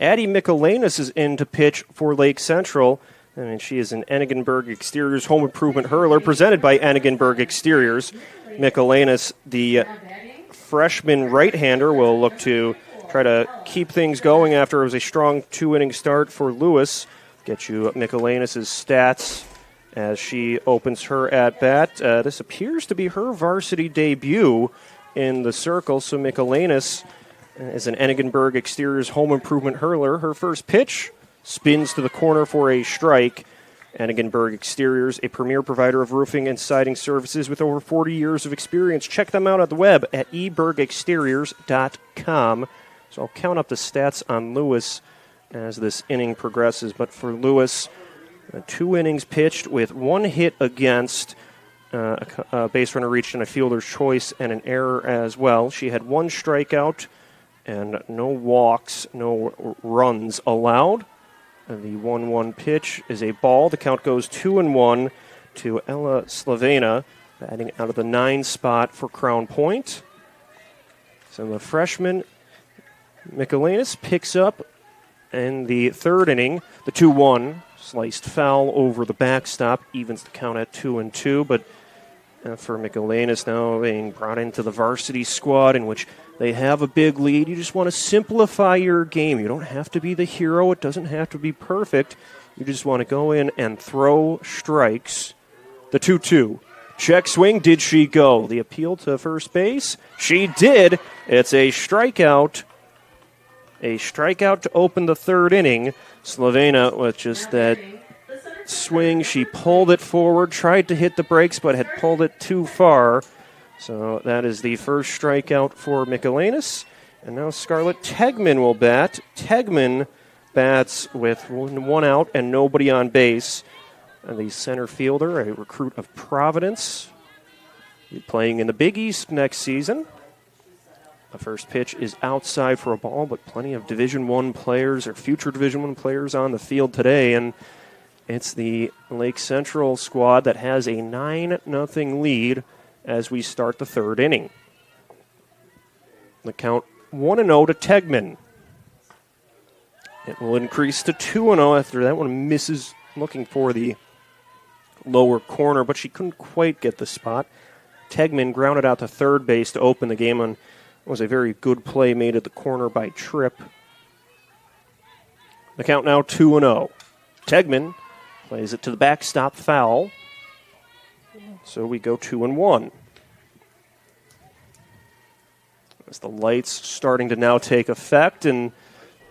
Addie Michelanis is in to pitch for Lake Central. I mean, she is an Enigenberg Exteriors home improvement hurler presented by Enigenberg Exteriors. Michelanis, the freshman right-hander, will look to try to keep things going after it was a strong 2-inning start for Lewis. Get you Michelanis' stats as she opens her at-bat. This appears to be her varsity debut in the circle, so Michelanis is an Enigenberg Exteriors home improvement hurler. Her first pitch spins to the corner for a strike. Enigenberg Exteriors, a premier provider of roofing and siding services with over 40 years of experience. Check them out on the web at ebergexteriors.com. So I'll count up the stats on Lewis as this inning progresses. But for Lewis, 2 innings pitched with 1 hit against, a base runner reached on a fielder's choice and an error as well. She had 1 strikeout and no walks, no runs allowed. And the 1-1 pitch is a ball. The count goes 2-1 to Ella Slavena, batting out of the 9 spot for Crown Point. So the freshman Michelanis picks up in the 3rd inning. The 2-1 sliced foul over the backstop, evens the count at 2-2. But for Michelanis now being brought into the varsity squad in which they have a big lead. You just want to simplify your game. You don't have to be the hero. It doesn't have to be perfect. You just want to go in and throw strikes. The 2-2. Check swing. Did she go? The appeal to first base. She did. It's a strikeout. A strikeout to open the 3rd inning. Slavena with just that swing. She pulled it forward, tried to hit the brakes, but had pulled it too far. So that is the first strikeout for Michelanis. And now Scarlett Tegman will bat. Tegman bats with 1 out and nobody on base. And the center fielder, a recruit of Providence, playing in the Big East next season. The first pitch is outside for a ball, but plenty of Division I players or future Division I players on the field today. And it's the Lake Central squad that has a 9-0 lead as we start the 3rd inning. The count 1-0 to Tegman. It will increase to 2-0 after that one misses looking for the lower corner, but she couldn't quite get the spot. Tegman grounded out to third base to open the game on was a very good play made at the corner by Tripp. The count now 2-0. Tegman plays it to the backstop foul. So we go 2-1. As the lights starting to now take effect and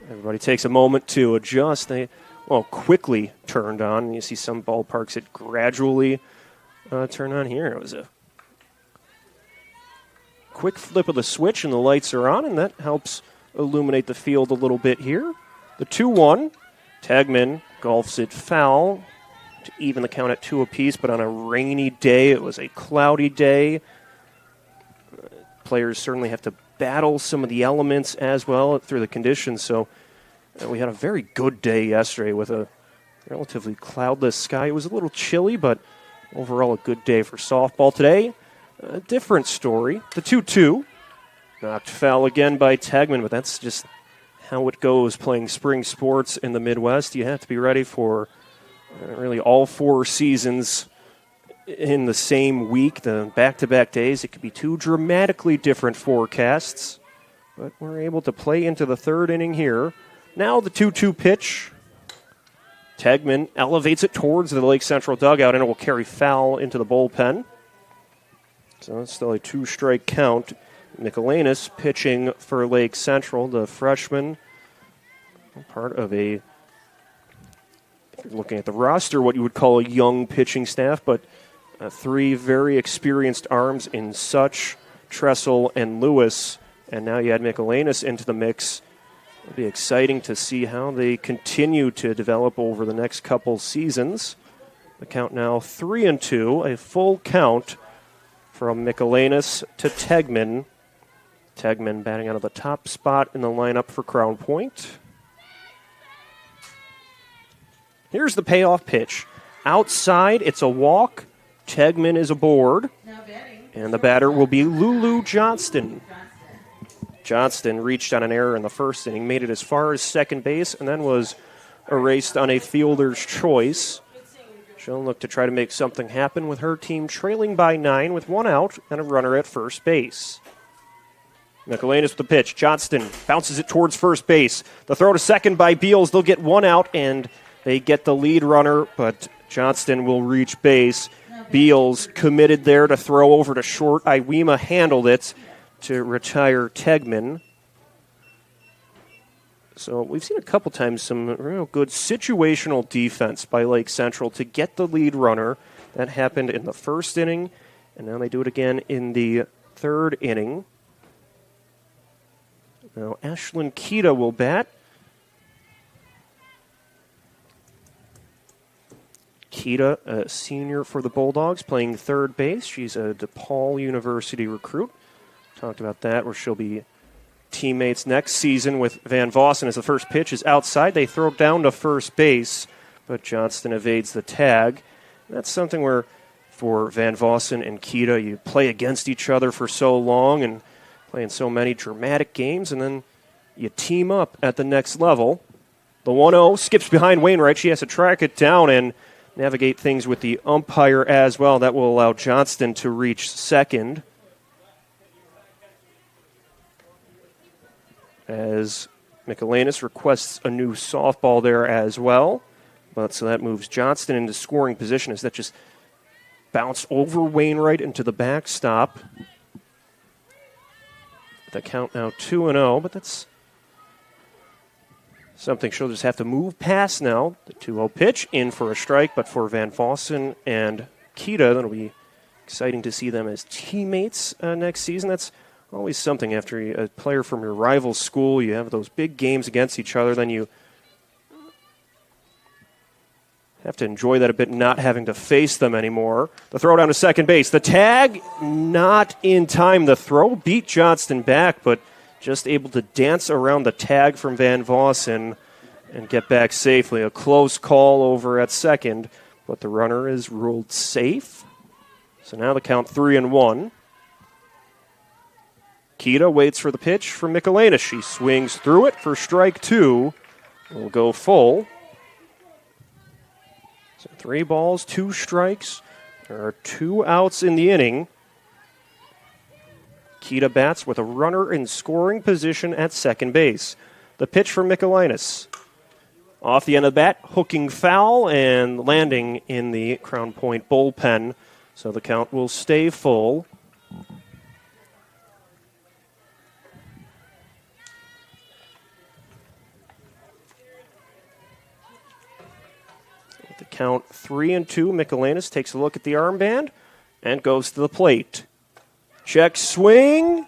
everybody takes a moment to adjust, they quickly turned on. You see some ballparks that gradually turn on. Here it was a quick flip of the switch and the lights are on, and that helps illuminate the field a little bit here. The 2-1, Tegman golfs it foul to even the count at 2 apiece, but on a rainy day, it was a cloudy day. Players certainly have to battle some of the elements as well through the conditions, so we had a very good day yesterday with a relatively cloudless sky. It was a little chilly, but overall a good day for softball today. A different story. The 2-2. Knocked foul again by Tegman, but that's just how it goes playing spring sports in the Midwest. You have to be ready for really all 4 seasons in the same week, the back-to-back days. It could be 2 dramatically different forecasts, but we're able to play into the 3rd inning here. Now the 2-2 pitch. Tegman elevates it towards the Lake Central dugout, and it will carry foul into the bullpen. So it's still a 2-strike count. Michelanis pitching for Lake Central, the freshman, part of a, if you're looking at the roster, what you would call a young pitching staff, but 3 very experienced arms in Such, Tressel, and Lewis, and now you add Michelanis into the mix. It'll be exciting to see how they continue to develop over the next couple seasons. The count now 3-2, a full count from Michelanis to Tegman. Tegman batting out of the top spot in the lineup for Crown Point. Here's the payoff pitch. Outside, it's a walk. Tegman is aboard. And the batter will be Lulu Johnston. Johnston reached on an error in the first inning, made it as far as second base, and then was erased on a fielder's choice. She'll look to try to make something happen with her team trailing by 9 with 1 out and a runner at first base. Michelanis with the pitch. Johnston bounces it towards first base. The throw to second by Beals. They'll get 1 out, and they get the lead runner, but Johnston will reach base. Beals committed there to throw over to short. Iwema handled it to retire Tegman. So we've seen a couple times some real good situational defense by Lake Central to get the lead runner. That happened in the first inning, and now they do it again in the 3rd inning. Now Ashlyn Kita will bat. Kita, a senior for the Bulldogs, playing 3rd base. She's a DePaul University recruit. Talked about that, where she'll be teammates next season with Van Vossen as the first pitch is outside. They throw down to first base, but Johnston evades the tag. That's something where for Van Vossen and Kita, you play against each other for so long and play in so many dramatic games, and then you team up at the next level. The 1-0 skips behind Wainwright. She has to track it down and navigate things with the umpire as well. That will allow Johnston to reach second. As Michelanis requests a new softball there as well. But so that moves Johnston into scoring position as that just bounced over Wainwright into the backstop. The count now 2-0, but that's something she'll just have to move past now. The 2-0 pitch in for a strike, but for Van Vossen and Kita, that'll be exciting to see them as teammates next season. That's always something after a player from your rival school. You have those big games against each other, then you have to enjoy that a bit, not having to face them anymore. The throw down to second base. The tag, not in time. The throw beat Johnston back, but just able to dance around the tag from Van Vossen and get back safely. A close call over at second, but the runner is ruled safe. So now the count 3-1. Kita waits for the pitch from Michelanis. She swings through it for strike 2. Will go full. So 3 balls, 2 strikes. There are 2 outs in the inning. Kita bats with a runner in scoring position at second base. The pitch from Michelanis. Off the end of the bat, hooking foul and landing in the Crown Point bullpen. So the count will stay full. With the count 3-2, Michelanis takes a look at the armband and goes to the plate. Check swing.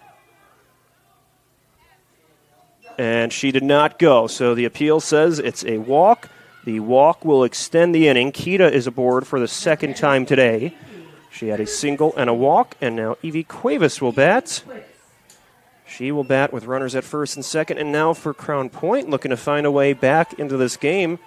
And she did not go. So the appeal says it's a walk. The walk will extend the inning. Kita is aboard for the second time today. She had a single and a walk, and now Evie Cuevas will bat. She will bat with runners at first and second. And now for Crown Point, looking to find a way back into this game.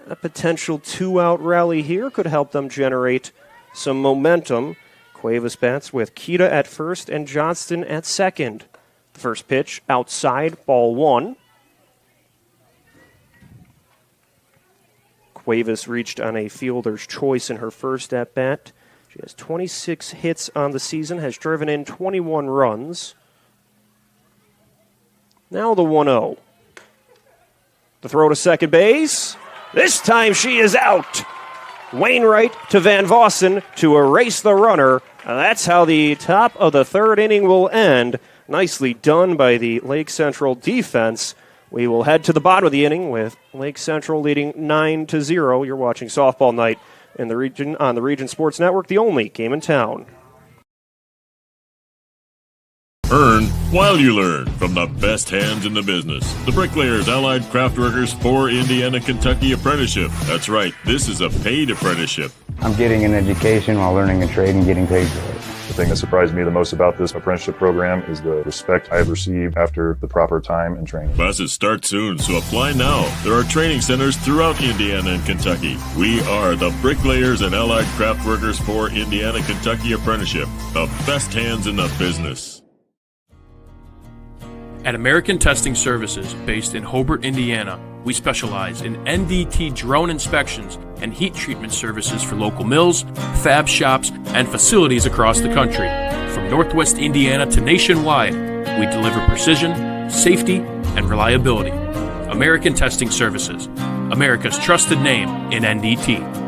A potential 2-out rally here could help them generate some momentum. Cuevas bats with Kita at first and Johnston at second. The first pitch outside, ball 1. Cuevas reached on a fielder's choice in her first at-bat. She has 26 hits on the season, has driven in 21 runs. Now the 1-0. The throw to second base. This time she is out. Wainwright to Van Vossen to erase the runner. That's how the top of the third inning will end. Nicely done by the Lake Central defense. We will head to the bottom of the inning with Lake Central leading 9-0. You're watching Softball Night in the region on the Region Sports Network, the only game in town. Earn while you learn from the best hands in the business. The Bricklayers Allied Craft Workers for Indiana, Kentucky Apprenticeship. That's right, this is a paid apprenticeship. I'm getting an education while learning a trade and getting paid for it. The thing that surprised me the most about this apprenticeship program is the respect I've received after the proper time and training. Classes start soon, so apply now. There are training centers throughout Indiana and Kentucky. We are the Bricklayers and Allied Craft Workers for Indiana, Kentucky Apprenticeship. The best hands in the business. At American Testing Services, based in Hobart, Indiana, we specialize in NDT drone inspections and heat treatment services for local mills, fab shops, and facilities across the country. From Northwest Indiana to nationwide, we deliver precision, safety, and reliability. American Testing Services, America's trusted name in NDT.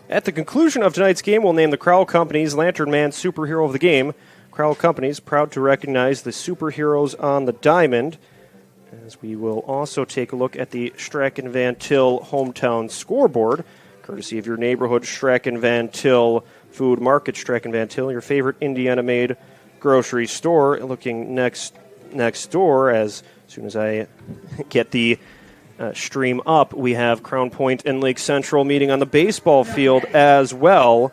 At the conclusion of tonight's game, we'll name the Crowell Companies Lantern Man Superhero of the Game. Crowell Companies proud to recognize the superheroes on the diamond, as we will also take a look at the Strachan Van Til hometown scoreboard, courtesy of your neighborhood Strachan Van Til Food Market. Strachan Van Til, your favorite Indiana-made grocery store. Looking next door, as soon as I get the stream up, we have Crown Point and Lake Central meeting on the baseball field as well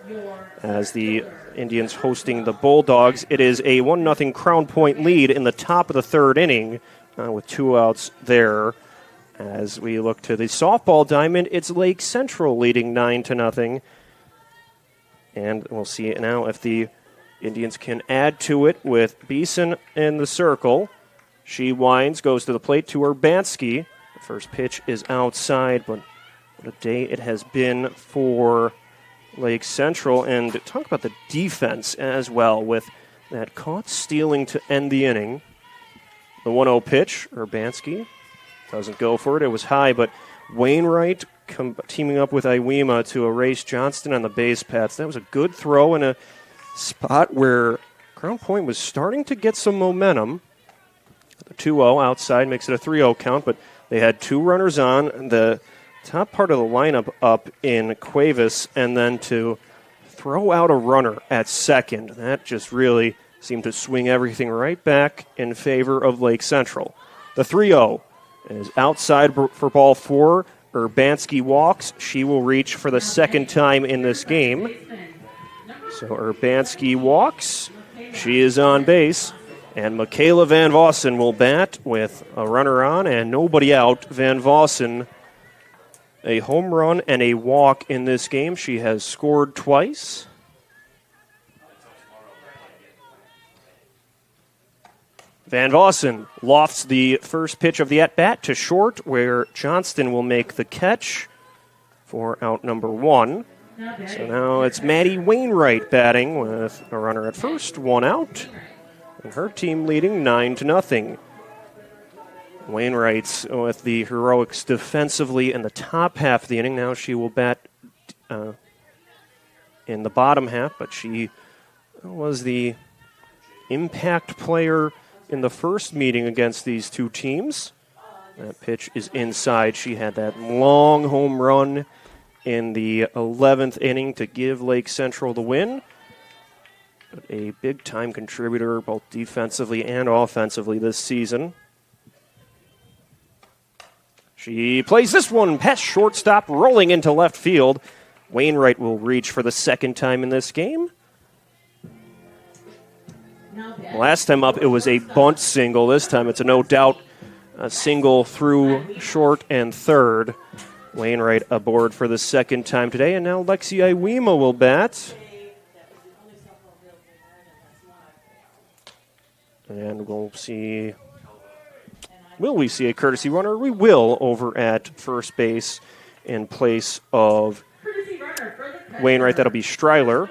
as the Indians hosting the Bulldogs. It is a 1-0 Crown Point lead in the top of the third inning with 2 outs there. As we look to the softball diamond, it's Lake Central leading 9-0. And we'll see now if the Indians can add to it with Beeson in the circle. She winds, goes to the plate to Urbanski. First pitch is outside, but what a day it has been for Lake Central. And talk about the defense as well, with that caught stealing to end the inning. The 1-0 pitch, Urbanski doesn't go for it. It was high, but Wainwright teaming up with Iwema to erase Johnston on the base paths. That was a good throw in a spot where Crown Point was starting to get some momentum. The 2-0 outside makes it a 3-0 count, but they had 2 runners on, the top part of the lineup up in Cuevas, and then to throw out a runner at second. That just really seemed to swing everything right back in favor of Lake Central. The 3-0 is outside for ball 4. Urbanski walks. She will reach for the second time in this game. So Urbanski walks. She is on base. And Michaela Van Vossen will bat with a runner on and nobody out. Van Vossen, a home run and a walk in this game. She has scored twice. Van Vossen lofts the first pitch of the at-bat to short, where Johnston will make the catch for out number 1. So now it's Maddie Wainwright batting with a runner at first, 1 out. And her team leading 9-0. Wainwright's with the heroics defensively in the top half of the inning. Now she will bat in the bottom half, but she was the impact player in the first meeting against these two teams. That pitch is inside. She had that long home run in the 11th inning to give Lake Central the win. But a big-time contributor both defensively and offensively this season. She plays this one past shortstop, rolling into left field. Wainwright will reach for the second time in this game. Last time up, it was a bunt single. This time, it's a no doubt a single through short and third. Wainwright aboard for the second time today, and now Lexi Iwema will bat. And we'll see. Will we see a courtesy runner? We will over at first base in place of Wainwright. That'll be Streiler.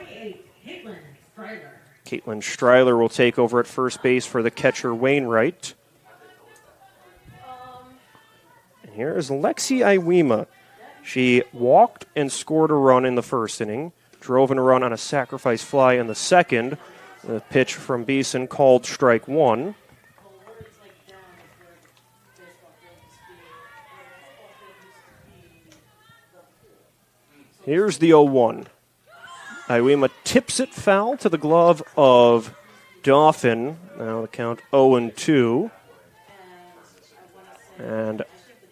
Caitlin Streiler will take over at first base for the catcher Wainwright. And here is Lexi Iwema. She walked and scored a run in the first inning, drove in a run on a sacrifice fly in the second. The pitch from Beeson called strike one. Here's the 0-1. Iwema tips it foul to the glove of Dauphin. Now the count 0-2. And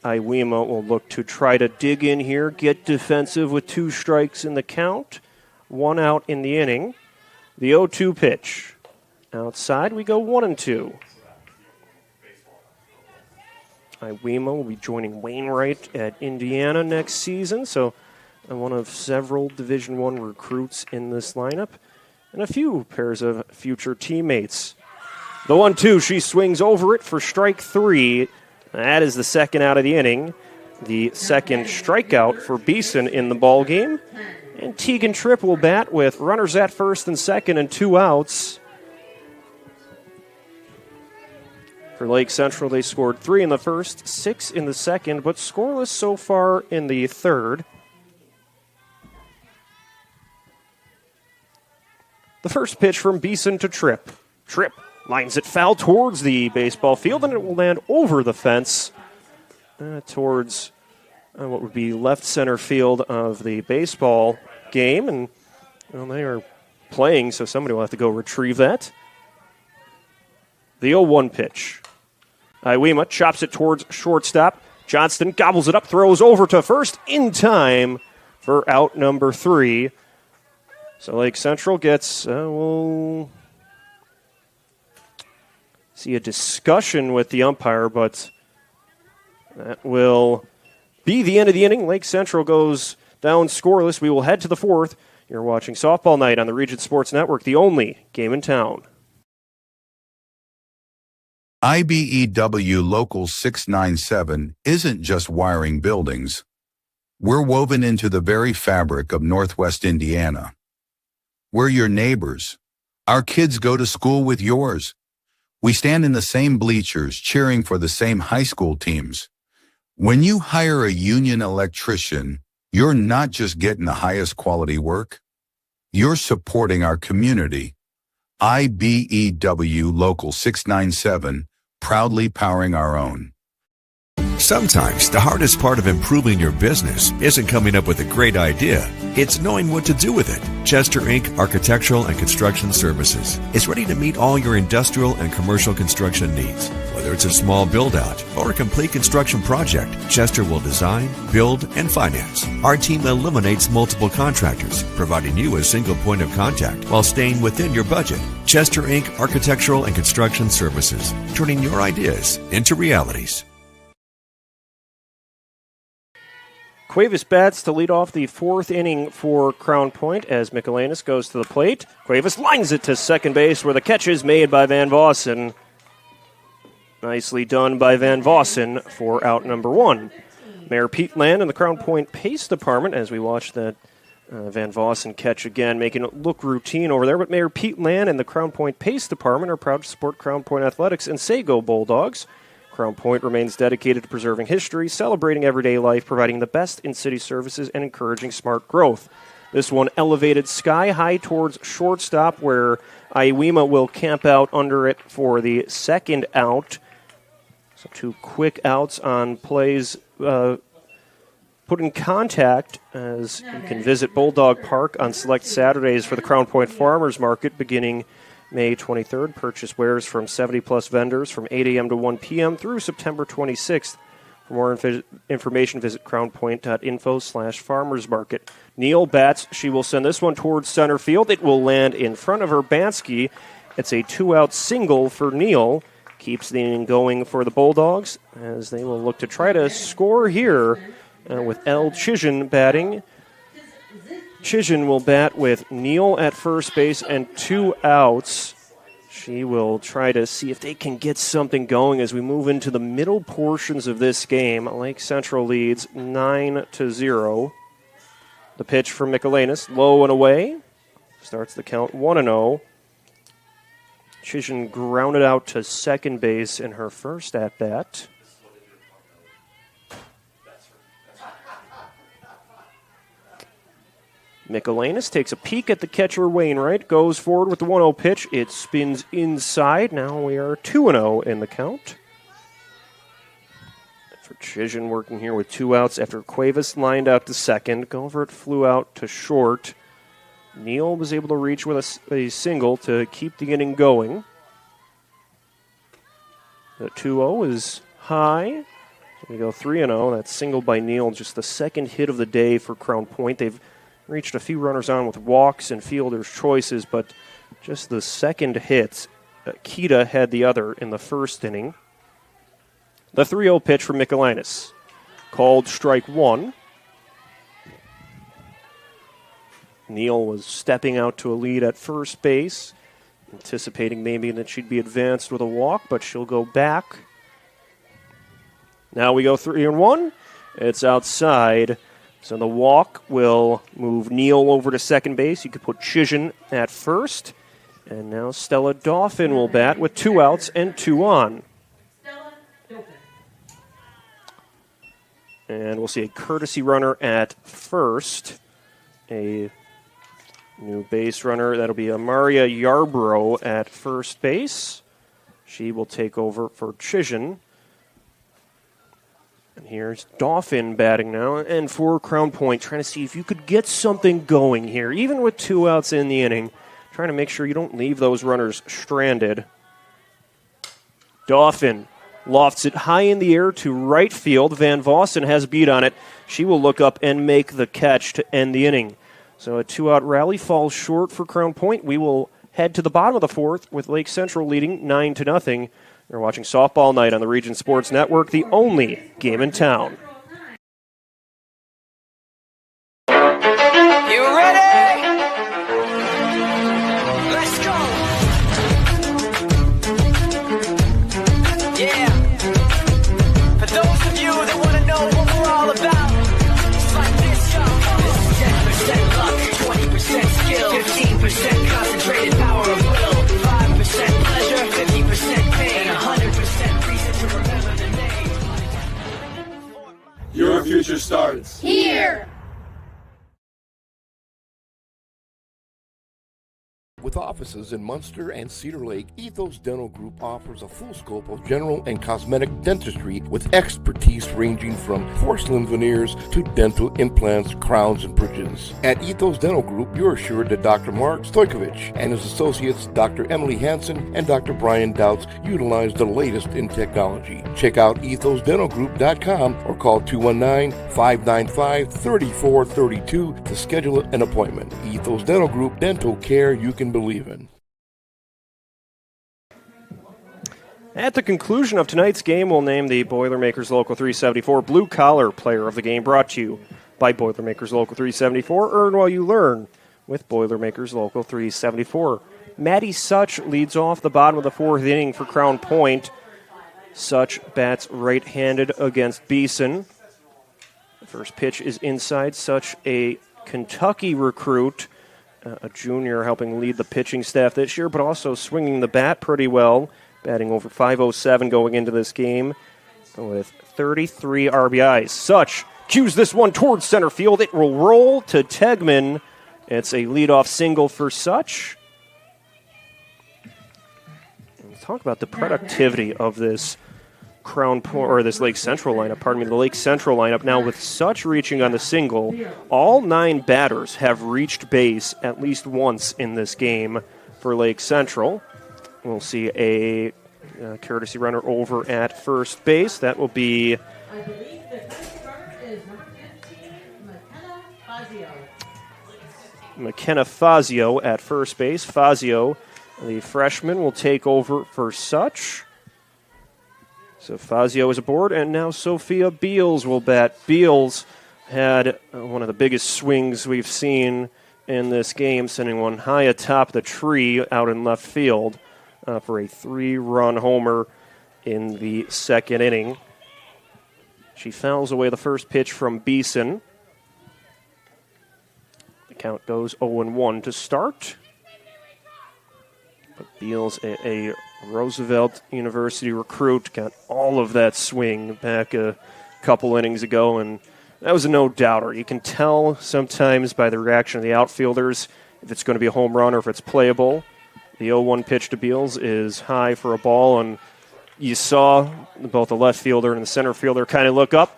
Iwema will look to try to dig in here, get defensive with 2 strikes in the count. 1 out in the inning. The 0-2 pitch. Outside we go 1-2. Iwema will be joining Wainwright at Indiana next season, so one of several Division I recruits in this lineup, and a few pairs of future teammates. The 1-2, she swings over it for strike 3. That is the second out of the inning. The second strikeout for Beeson in the ball game. And Tegan Tripp will bat with runners at first and second and 2 outs. For Lake Central, they scored 3 in the first, 6 in the second, but scoreless so far in the third. The first pitch from Beeson to Tripp. Tripp lines it foul towards the baseball field, and it will land over the fence towards what would be left center field of the baseball game. And they are playing, so somebody will have to go retrieve that. The 0-1 pitch. Iwema chops it towards shortstop. Johnston gobbles it up, throws over to first in time for out number 3. So Lake Central gets, we'll see a discussion with the umpire, but that will be the end of the inning. Lake Central goes down scoreless. We will head to the fourth. You're watching Softball Night on the Region Sports Network, the only game in town. IBEW Local 697 isn't just wiring buildings. We're woven into the very fabric of Northwest Indiana. We're your neighbors. Our kids go to school with yours. We stand in the same bleachers cheering for the same high school teams. When you hire a union electrician, you're not just getting the highest quality work. You're supporting our community. IBEW Local 697, proudly powering our own. Sometimes the hardest part of improving your business isn't coming up with a great idea. It's knowing what to do with it. Chester Inc. Architectural and Construction Services is ready to meet all your industrial and commercial construction needs. Whether it's a small build-out or a complete construction project, Chester will design, build, and finance. Our team eliminates multiple contractors, providing you a single point of contact while staying within your budget. Chester Inc. Architectural and Construction Services, turning your ideas into realities. Cuevas bats to lead off the fourth inning for Crown Point as Michelanis goes to the plate. Cuevas lines it to second base where the catch is made by Van Vossen. Nicely done by Van Vossen for out number 1. Mayor Pete Land and the Crown Point Pace Department, as we watch that Van Vossen catch again, making it look routine over there. But Mayor Pete Land and the Crown Point Pace Department are proud to support Crown Point Athletics and say go Bulldogs. Crown Point remains dedicated to preserving history, celebrating everyday life, providing the best in city services, and encouraging smart growth. This one elevated sky high towards shortstop, where Iwema will camp out under it for the second out. So 2 quick outs on plays put in contact, as you can visit Bulldog Park on select Saturdays for the Crown Point Farmers Market beginning May 23rd. Purchase wares from 70-plus vendors from 8 a.m. to 1 p.m. through September 26th. For more information, visit crownpoint.info/farmersmarket. Neal bats. She will send this one towards center field. It will land in front of Urbanski, It's a 2-out single for Neal. Keeps the inning going for the Bulldogs as they will look to try to score here with L. Chisholm batting. Chisholm will bat with Neal at first base and 2 outs. She will try to see if they can get something going as we move into the middle portions of this game. Lake Central leads 9-0. The pitch from Michelanis, low and away. Starts the count 1-0. Chisholm grounded out to second base in her first at-bat. Michelanis takes a peek at the catcher Wainwright, goes forward with the 1-0 pitch. It spins inside. Now we are 2-0 in the count. For Chisholm working here with 2 outs after Cuevas lined out to second. Govert flew out to short. Neal was able to reach with a single to keep the inning going. The 2-0 is high. So we go 3-0. That single by Neal, just the second hit of the day for Crown Point. They've reached a few runners on with walks and fielder's choices, but just the second hit. Kita had the other in the first inning. The 3-0 pitch from Michelanis. Called strike 1. Neal was stepping out to a lead at first base, anticipating maybe that she'd be advanced with a walk, but she'll go back. Now we go 3-1. It's outside. So the walk will move Neal over to second base. You could put Chisholm at first. And now Stella Dauphin will bat with 2 outs and 2 on. And we'll see a courtesy runner at first. A new base runner. That'll be Amaria Yarbrough at first base. She will take over for Chisholm. And here's Dauphin batting now. And for Crown Point, trying to see if you could get something going here, even with 2 outs in the inning. Trying to make sure you don't leave those runners stranded. Dauphin lofts it high in the air to right field. Van Vossen has a beat on it. She will look up and make the catch to end the inning. So a 2-out rally falls short for Crown Point. We will head to the bottom of the 4th with Lake Central leading 9-0. You're watching Softball Night on the Region Sports Network, the only game in town. You ready? Let's go. Yeah. For those of you that want to know what we're all about, it's like this, y'all. This is 10% luck, 20% skill, 15% concentrated power of will, 5% pleasure, 50% pain, and 100% reason to remember the name. Your future starts here. With offices in Munster and Cedar Lake, Ethos Dental Group offers a full scope of general and cosmetic dentistry with expertise ranging from porcelain veneers to dental implants, crowns, and bridges. At Ethos Dental Group, you're assured that Dr. Mark Stojkovic and his associates, Dr. Emily Hansen and Dr. Brian Douts, utilize the latest in technology. Check out ethosdentalgroup.com or call 219-595-3432 to schedule an appointment. Ethos Dental Group, dental care you can believe in. At the conclusion of tonight's game, we'll name the Boilermakers Local 374 Blue Collar Player of the Game, brought to you by Boilermakers Local 374. Earn while you learn with Boilermakers Local 374. Maddie Such leads off the bottom of the 4th inning for Crown Point. Such bats right-handed against Beeson. The first pitch is inside. Such a Kentucky recruit, a junior helping lead the pitching staff this year, but also swinging the bat pretty well, batting over .507 going into this game with 33 RBIs. Such cues this one towards center field. It will roll to Tegman. It's a leadoff single for Such. Let's talk about the productivity of this Crown Point, or this Lake Central lineup, the Lake Central lineup. Now with Such reaching on the single, all 9 batters have reached base at least once in this game for Lake Central. We'll see a courtesy runner over at first base. That will be McKenna Fazio at first base. Fazio the freshman, will take over for Such. So Fazio is aboard, and now Sophia Beals will bat. Beals had one of the biggest swings we've seen in this game, sending one high atop the tree out in left field for a 3-run homer in the second inning. She fouls away the first pitch from Beeson. The count goes 0-1 to start. But Beals, a Roosevelt University recruit, got all of that swing back a couple innings ago, and that was a no-doubter. You can tell sometimes by the reaction of the outfielders if it's going to be a home run or if it's playable. The 0-1 pitch to Beals is high for a ball, and you saw both the left fielder and the center fielder kind of look up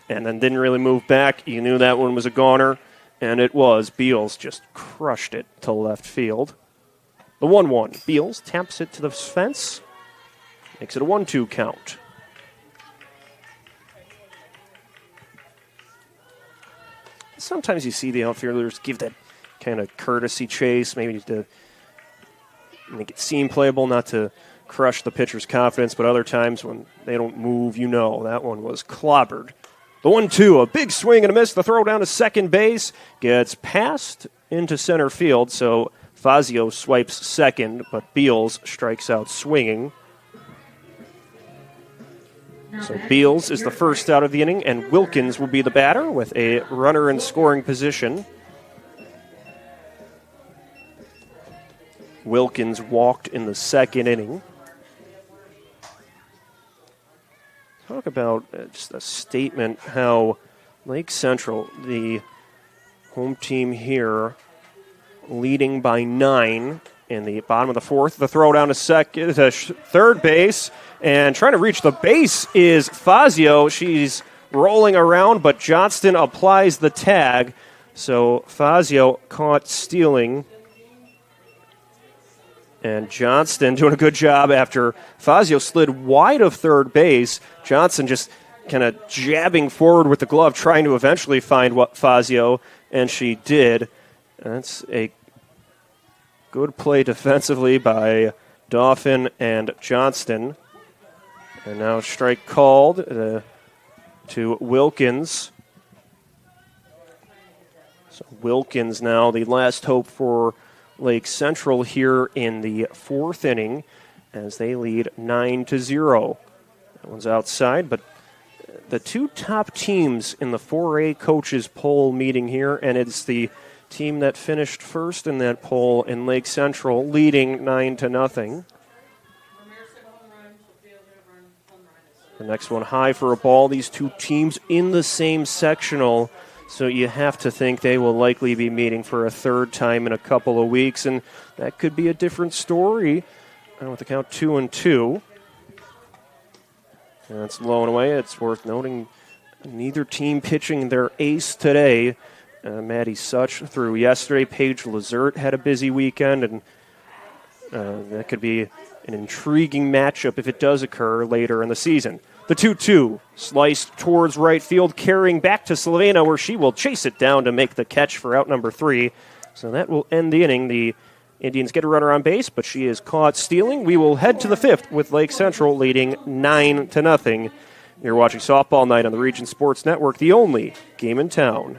and then didn't really move back. You knew that one was a goner, and it was. Beals just crushed it to left field. The 1-1. Beals taps it to the fence, makes it a 1-2 count. Sometimes you see the outfielders give that kind of courtesy chase, maybe to make it seem playable, not to crush the pitcher's confidence, but other times when they don't move, you know that one was clobbered. The 1-2, a big swing and a miss. The throw down to second base gets passed into center field, so Fazio swipes second, but Beals strikes out swinging. So Beals is the first out of the inning, and Wilkins will be the batter with a runner in scoring position. Wilkins walked in the second inning. Talk about just a statement how Lake Central, the home team here, leading by 9 in the bottom of the fourth. The throw down to third base, and trying to reach the base is Fazio. She's rolling around, but Johnston applies the tag. So Fazio caught stealing. And Johnston doing a good job after Fazio slid wide of third base. Johnson just kind of jabbing forward with the glove, trying to eventually find Fazio, and she did. That's a good play defensively by Dauphin and Johnston. And now strike called to Wilkins. So Wilkins now the last hope for Lake Central here in the fourth inning as they lead 9-0. That one's outside, but the two top teams in the 4A coaches poll meeting here, and it's the team that finished first in that poll in Lake Central, leading 9-0. The next one high for a ball. These two teams in the same sectional, so you have to think they will likely be meeting for a third time in a couple of weeks, and that could be a different story with the count 2-2. And that's low and away. It's worth noting neither team pitching their ace today. Maddie Such threw yesterday. Paige Lazert had a busy weekend, and that could be an intriguing matchup if it does occur later in the season. The 2-2 sliced towards right field, carrying back to Slovena, where she will chase it down to make the catch for out number 3. So that will end the inning. The Indians get a runner on base, but she is caught stealing. We will head to the fifth with Lake Central leading 9-0. You're watching Softball Night on the Region Sports Network, the only game in town.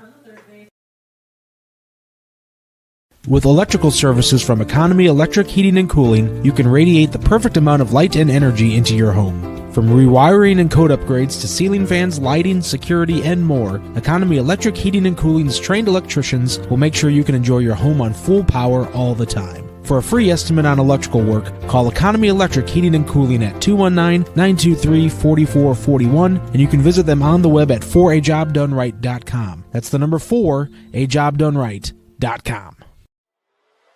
With electrical services from Economy Electric Heating and Cooling, you can radiate the perfect amount of light and energy into your home. From rewiring and code upgrades to ceiling fans, lighting, security, and more, Economy Electric Heating and Cooling's trained electricians will make sure you can enjoy your home on full power all the time. For a free estimate on electrical work, call Economy Electric Heating and Cooling at 219-923-4441, and you can visit them on the web at 4ajobdoneright.com. That's the number 4ajobdoneright.com.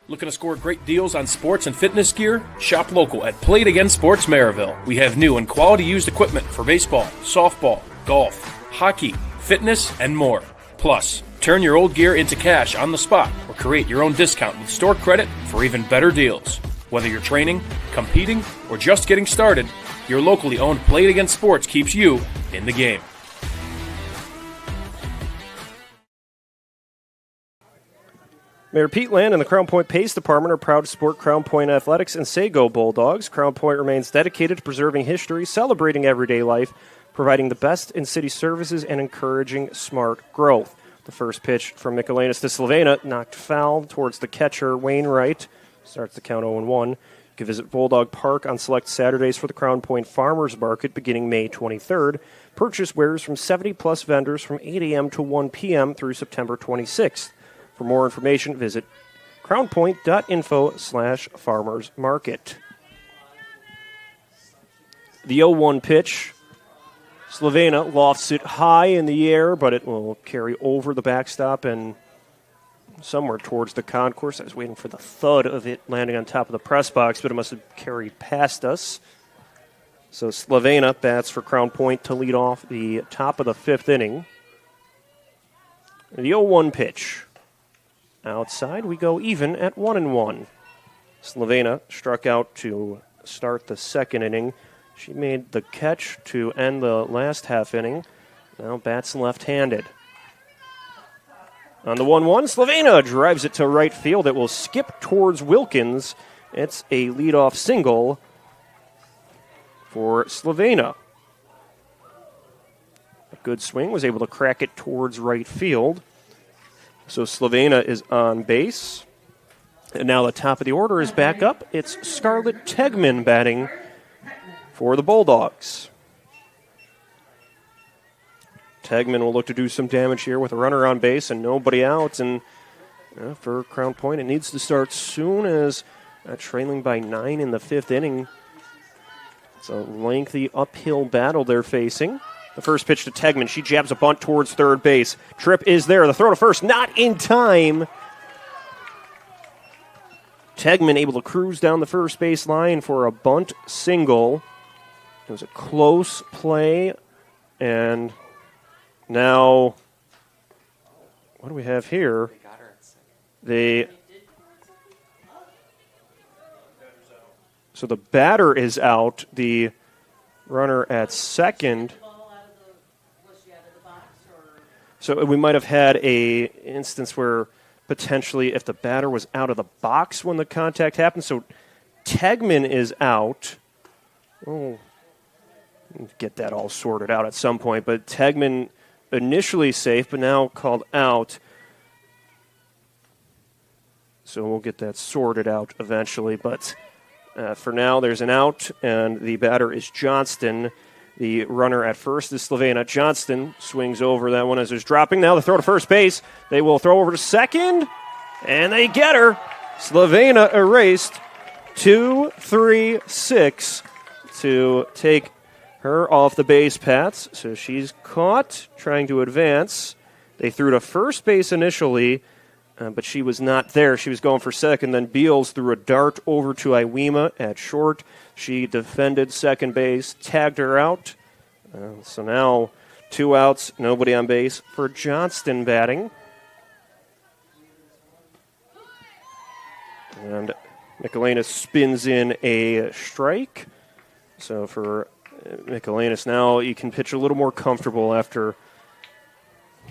Looking to score great deals on sports and fitness gear? Shop local at Play It Again Sports Maryville. We have new and quality used equipment for baseball, softball, golf, hockey, fitness, and more. Plus, turn your old gear into cash on the spot or create your own discount with store credit for even better deals. Whether you're training, competing, or just getting started, your locally owned Play It Again Sports keeps you in the game. Mayor Pete Land and the Crown Point Pace Department are proud to support Crown Point Athletics and Sago Bulldogs. Crown Point remains dedicated to preserving history, celebrating everyday life, providing the best in city services, and encouraging smart growth. The first pitch from Michaelinas to Slovena knocked foul towards the catcher, Wainwright. Starts the count 0-1. You can visit Bulldog Park on select Saturdays for the Crown Point Farmers Market beginning May 23rd. Purchase wares from 70-plus vendors from 8 a.m. to 1 p.m. through September 26th. For more information, visit crownpoint.info/farmersmarket. The 0-1 pitch. Slovena lofts it high in the air, but it will carry over the backstop and somewhere towards the concourse. I was waiting for the thud of it landing on top of the press box, but it must have carried past us. So Slovena bats for Crown Point to lead off the top of the fifth inning. The 0-1 pitch. Outside, we go even at 1-1. Slovena struck out to start the second inning. She made the catch to end the last half inning. Now bats left-handed. On the 1-1, Slovena drives it to right field. It will skip towards Wilkins. It's a leadoff single for Slovena. A good swing, was able to crack it towards right field. So Slovena is on base. And now the top of the order is back up. It's Scarlett Tegman batting for the Bulldogs. Tegman will look to do some damage here with a runner on base and nobody out. And for Crown Point, it needs to start soon as trailing by 9 in the fifth inning. It's a lengthy uphill battle they're facing. The first pitch to Tegman. She jabs a bunt towards third base. Tripp is there. The throw to first, not in time. Tegman able to cruise down the first base line for a bunt single. It was a close play. And now, what do we have here? So the batter is out. The runner at second. So we might have had a instance where potentially if the batter was out of the box when the contact happened. So Tegman is out. Oh, get that all sorted out at some point. But Tegman initially safe, but now called out. So we'll get that sorted out eventually. But for now, there's an out, and the batter is Johnston. The runner at first is Slovena. Johnston swings over that one as there's dropping. Now the throw to first base. They will throw over to second, and they get her. Slovena erased 2-3-6 to take her off the base paths. So she's caught trying to advance. They threw to first base initially, but she was not there. She was going for second. Then Beals threw a dart over to Iwema at short. She defended second base, tagged her out. So now 2 outs, nobody on base for Johnston batting. And Michaelinas spins in a strike. So for Michaelinas now, you can pitch a little more comfortable after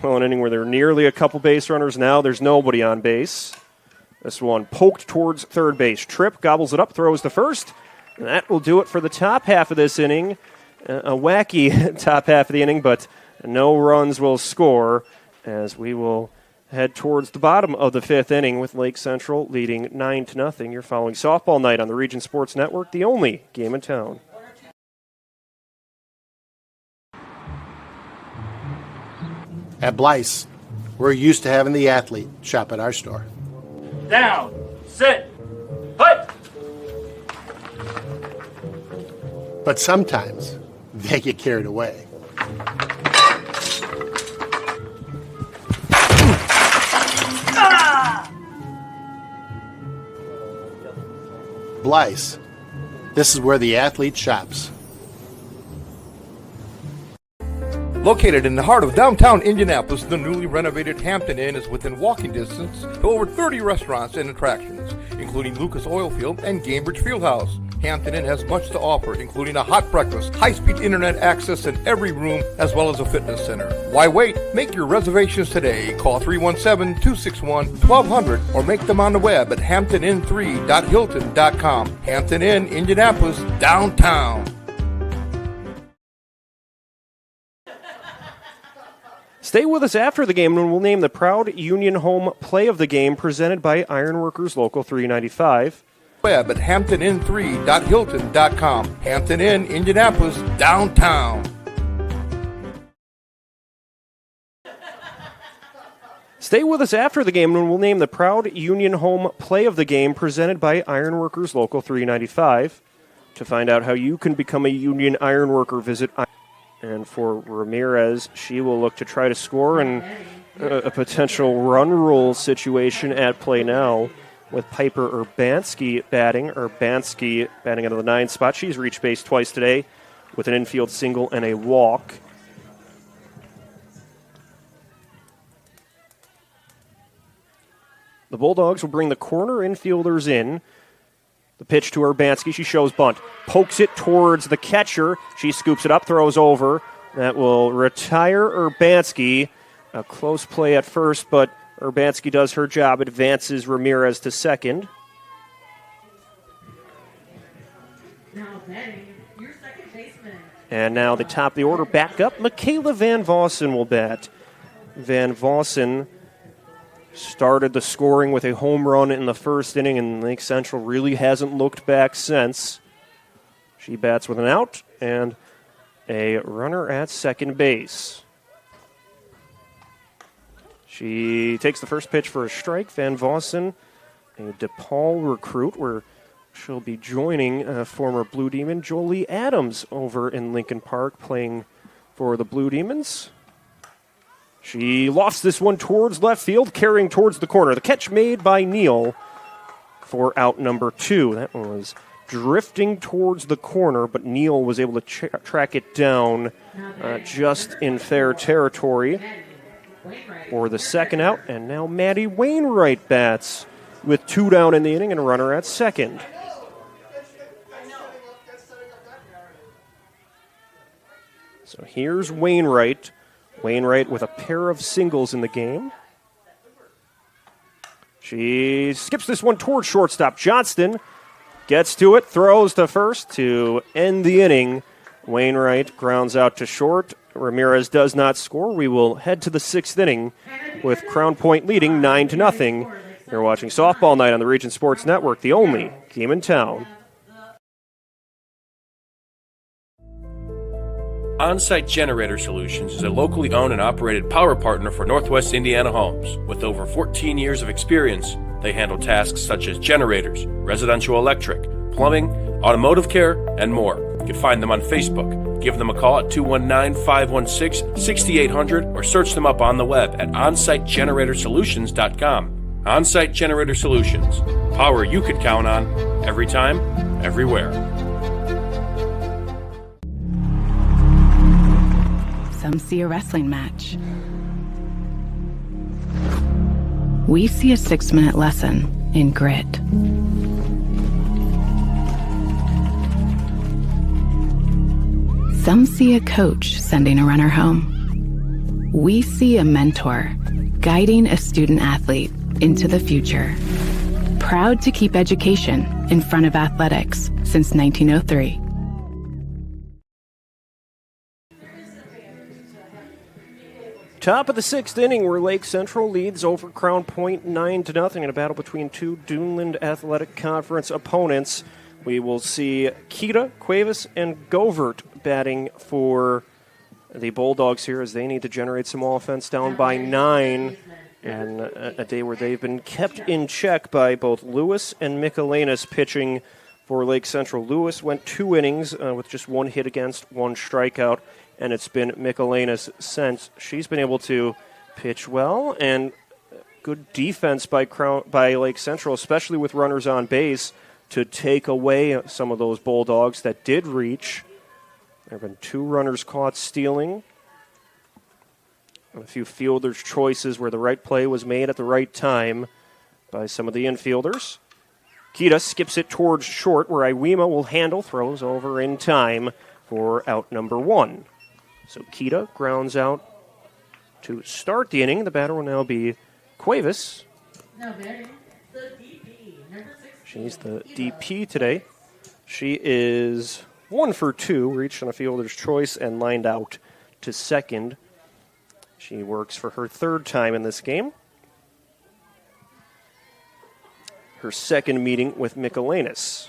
an inning where there are nearly a couple base runners. Now there's nobody on base. This one poked towards third base. Tripp gobbles it up, throws to first. And that will do it for the top half of this inning. A wacky top half of the inning, but no runs will score as we will head towards the bottom of the fifth inning with Lake Central leading 9-0. You're following Softball Night on the Region Sports Network, the only game in town. At Blyce, we're used to having the athlete shop at our store. Down, sit, put. But sometimes they get carried away. Blyce, this is where the athlete shops. Located in the heart of downtown Indianapolis, the newly renovated Hampton Inn is within walking distance to over 30 restaurants and attractions, including Lucas Oilfield and Cambridge Fieldhouse. Hampton Inn has much to offer, including a hot breakfast, high-speed internet access in every room, as well as a fitness center. Why wait? Make your reservations today. Call 317-261-1200 or make them on the web at hamptonin3.hilton.com. Hampton Inn, Indianapolis, downtown. Stay with us after the game, and we'll name the proud Union Home Play of the Game presented by Ironworkers Local 395. Web at hamptonin3.hilton.com. Hampton Inn, Indianapolis, downtown. Stay with us after the game, and we'll name the proud Union Home Play of the Game presented by Ironworkers Local 395. To find out how you can become a Union Ironworker, visit And for Ramirez, she will look to try to score, and a potential run rule situation at play now with Piper Urbanski batting. Urbanski batting out of the 9 spot. She's reached base twice today with an infield single and a walk. The Bulldogs will bring the corner infielders in. The pitch to Urbanski. She shows bunt. Pokes it towards the catcher. She scoops it up, throws over. That will retire Urbanski. A close play at first, but Urbanski does her job. Advances Ramirez to second. And now the top of the order back up. Michaela Van Vossen will bat. Van Vossen started the scoring with a home run in the first inning, and Lake Central really hasn't looked back since. She bats with an out and a runner at second base. She takes the first pitch for a strike. Van Vossen, a DePaul recruit, where she'll be joining former Blue Demon Jolie Adams over in Lincoln Park, playing for the Blue Demons. She lofts this one towards left field, carrying towards the corner. The catch made by Neal for out number 2. That one was drifting towards the corner, but Neal was able to track it down just in fair territory for the second out. And now Maddie Wainwright bats with 2 down in the inning and a runner at second. So here's Wainwright. Wainwright with a pair of singles in the game. She skips this one towards shortstop. Johnston gets to it, throws to first to end the inning. Wainwright grounds out to short. Ramirez does not score. We will head to the 6th inning with Crown Point leading 9-0. You're watching Softball Night on the Region Sports Network, the only game in town. On-Site Generator Solutions is a locally owned and operated power partner for Northwest Indiana homes. With over 14 years of experience, they handle tasks such as generators, residential electric, plumbing, automotive care, and more. You can find them on Facebook. Give them a call at 219-516-6800 or search them up on the web at onsitegeneratorsolutions.com. On-Site Generator Solutions. Power you could count on every time, everywhere. Some see a wrestling match. We see a 6-minute lesson in grit. Some see a coach sending a runner home. We see a mentor guiding a student athlete into the future. Proud to keep education in front of athletics since 1903. Top of the 6th inning, where Lake Central leads over Crown Point 9-0 in a battle between 2 Duneland Athletic Conference opponents. We will see Kita, Cuevas, and Govert batting for the Bulldogs here as they need to generate some offense, down by 9. And a day where they've been kept in check by both Lewis and Michelanis pitching for Lake Central. Lewis went 2 innings with just 1 hit against, 1 strikeout. And it's been Michelanis since. She's been able to pitch well, and good defense by Lake Central, especially with runners on base, to take away some of those Bulldogs that did reach. There have been 2 runners caught stealing, and a few fielders' choices where the right play was made at the right time by some of the infielders. Kita skips it towards short, where Iwema will handle, throws over in time for out number 1. So Kita grounds out to start the inning. The batter will now be Cuevas. She's the DP today. She is 1 for 2, reached on a fielder's choice and lined out to second. She works for her 3rd time in this game. Her 2nd meeting with Michelanis.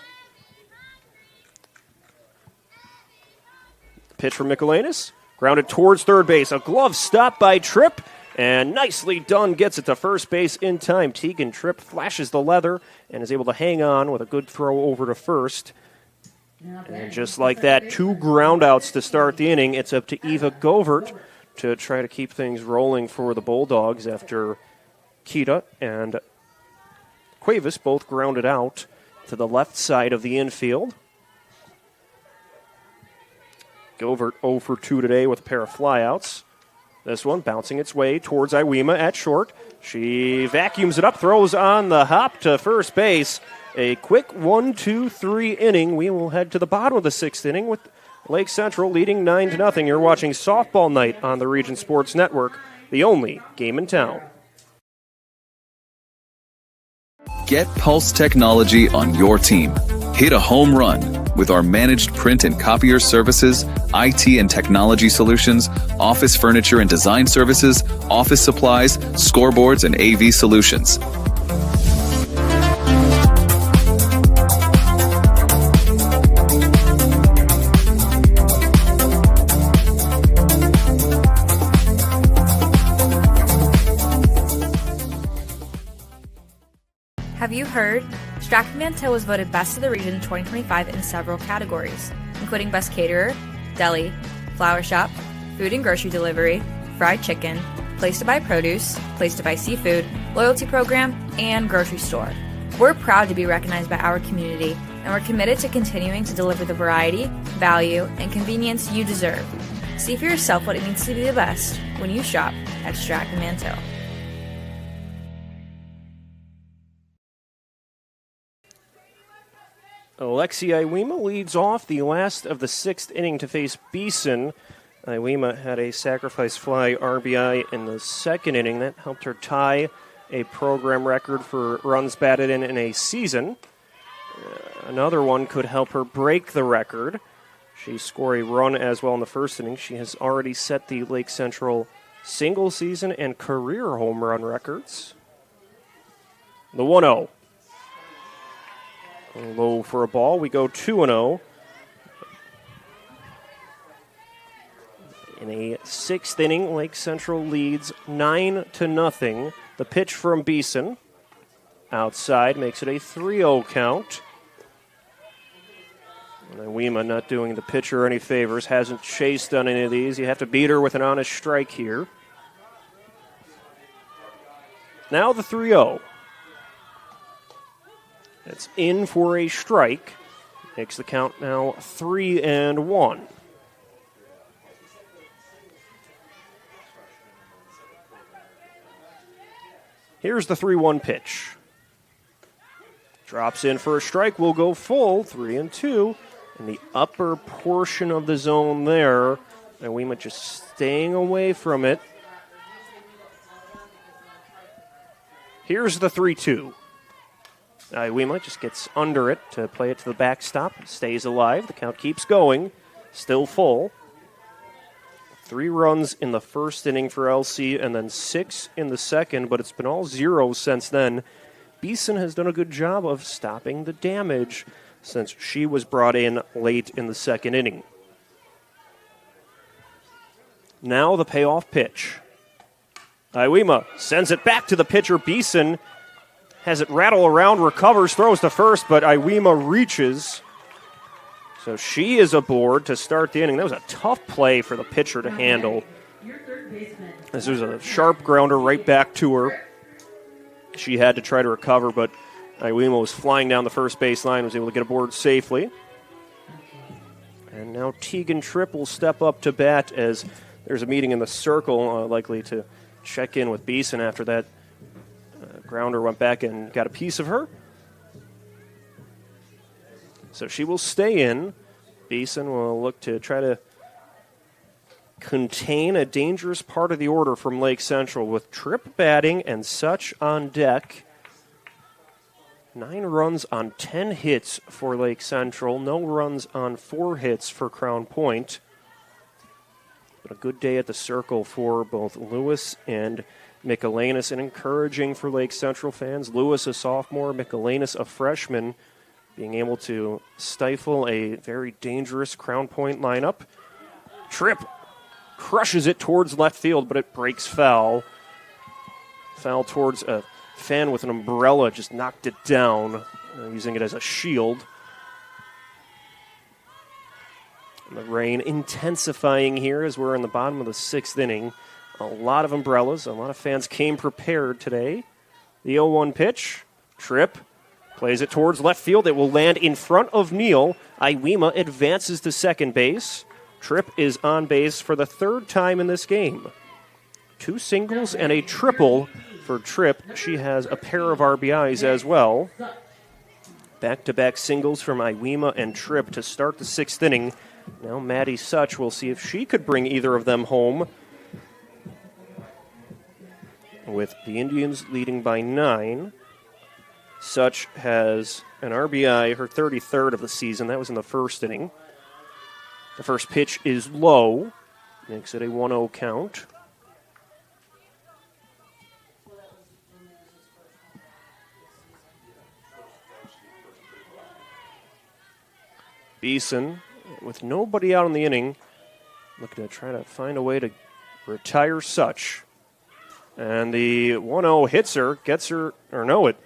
Pitch from Michelanis, grounded towards third base. A glove stop by Tripp, and nicely done, gets it to first base in time. Tegan Tripp flashes the leather and is able to hang on with a good throw over to first. And just like that, 2 groundouts to start the inning. It's up to Eva Govert to try to keep things rolling for the Bulldogs after Kita and Cuevas both grounded out to the left side of the infield. Govert 0 for 2 today with a pair of flyouts. This one bouncing its way towards Iwema at short. She vacuums it up, throws on the hop to first base. A quick 1-2-3 inning. We will head to the bottom of the 6th inning with Lake Central leading 9-0. You're watching Softball Night on the Region Sports Network, the only game in town. Get Pulse technology on your team. Hit a home run with our managed print and copier services, IT and technology solutions, office furniture and design services, office supplies, scoreboards, and AV solutions. Have you heard? Strachan Mantel was voted Best of the Region 2025 in several categories, including Best Caterer, Deli, Flower Shop, Food and Grocery Delivery, Fried Chicken, Place to Buy Produce, Place to Buy Seafood, Loyalty Program, and Grocery Store. We're proud to be recognized by our community, and we're committed to continuing to deliver the variety, value, and convenience you deserve. See for yourself what it means to be the best when you shop at Strachan Mantel. Alexia Iwema leads off the last of the 6th inning to face Beeson. Iwema had a sacrifice fly RBI in the 2nd inning. That helped her tie a program record for runs batted in a season. Another one could help her break the record. She scored a run as well in the 1st inning. She has already set the Lake Central single season and career home run records. The 1-0. Low for a ball. We go 2-0. In a 6th inning, Lake Central leads 9-0. The pitch from Beeson. Outside makes it a 3-0 count. And Iwema not doing the pitcher any favors. Hasn't chased on any of these. You have to beat her with an honest strike here. Now the 3-0. It's in for a strike. Makes the count now 3-1. Here's the 3-1 pitch. Drops in for a strike. Will go full, 3-2. In the upper portion of the zone there. And Iwema just staying away from it. Here's the 3-2. Iwema just gets under it to play it to the backstop. Stays alive. The count keeps going. Still full. 3 runs in the 1st inning for LC and then 6 in the 2nd, but it's been all zeros since then. Beeson has done a good job of stopping the damage since she was brought in late in the 2nd inning. Now the payoff pitch. Iwema sends it back to the pitcher, Beeson. Has it rattle around, recovers, throws to first, but Iwema reaches. So she is aboard to start the inning. That was a tough play for the pitcher to handle. This was a sharp grounder right back to her. She had to try to recover, but Iwema was flying down the first baseline, was able to get aboard safely. And now Tegan Tripp will step up to bat as there's a meeting in the circle, likely to check in with Beeson after that. Grounder went back and got a piece of her. So she will stay in. Beeson will look to try to contain a dangerous part of the order from Lake Central with Tripp batting and Such on deck. 9 runs on 10 hits for Lake Central. No runs on 4 hits for Crown Point. But a good day at the circle for both Lewis and Michelanis, and encouraging for Lake Central fans. Lewis, a sophomore, Michelanis, a freshman, being able to stifle a very dangerous Crown Point lineup. Tripp crushes it towards left field, but it breaks foul. Foul towards a fan with an umbrella, just knocked it down, using it as a shield. And the rain intensifying here as we're in the bottom of the 6th inning. A lot of umbrellas. A lot of fans came prepared today. The 0-1 pitch. Tripp plays it towards left field. It will land in front of Neal. Iwema advances to second base. Tripp is on base for the 3rd time in this game. 2 singles and a triple for Tripp. She has a pair of RBIs as well. Back-to-back singles from Iwema and Tripp to start the 6th inning. Now Maddie Such will see if she could bring either of them home, with the Indians leading by 9. Such has an RBI, her 33rd of the season. That was in the 1st inning. The first pitch is low, makes it a 1-0 count. Beeson, with nobody out in the inning, looking to try to find a way to retire Such. And the 1-0 hits her, gets her, or no, it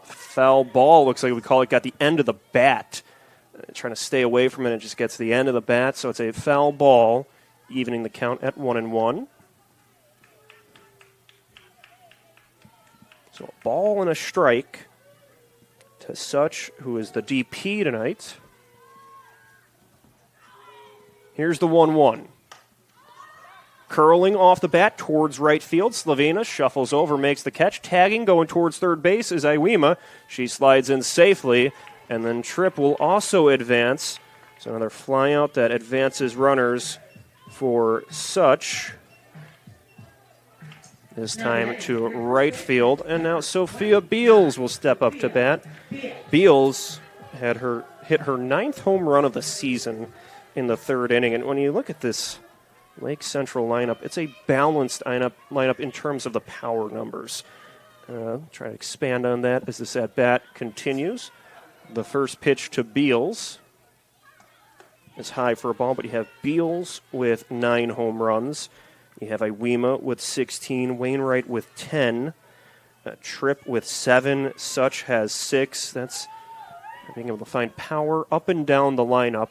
foul ball, looks like we call it, got the end of the bat. Trying to stay away from it, it just gets the end of the bat, so it's a foul ball, evening the count at 1-1. So a ball and a strike to Such, who is the DP tonight. Here's the 1-1. Curling off the bat towards right field. Slavina shuffles over, makes the catch. Tagging, going towards third base is Iwema. She slides in safely, and then Tripp will also advance. So another fly out that advances runners for Such. This time to right field. And now Sophia Beals will step up to bat. Beals hit her 9th home run of the season in the 3rd inning. And when you look at this Lake Central lineup, it's a balanced lineup in terms of the power numbers. Try to expand on that as this at-bat continues. The first pitch to Beals is high for a ball, but you have Beals with 9 home runs. You have Iwema with 16, Wainwright with 10, Tripp with 7, Such has 6. That's being able to find power up and down the lineup.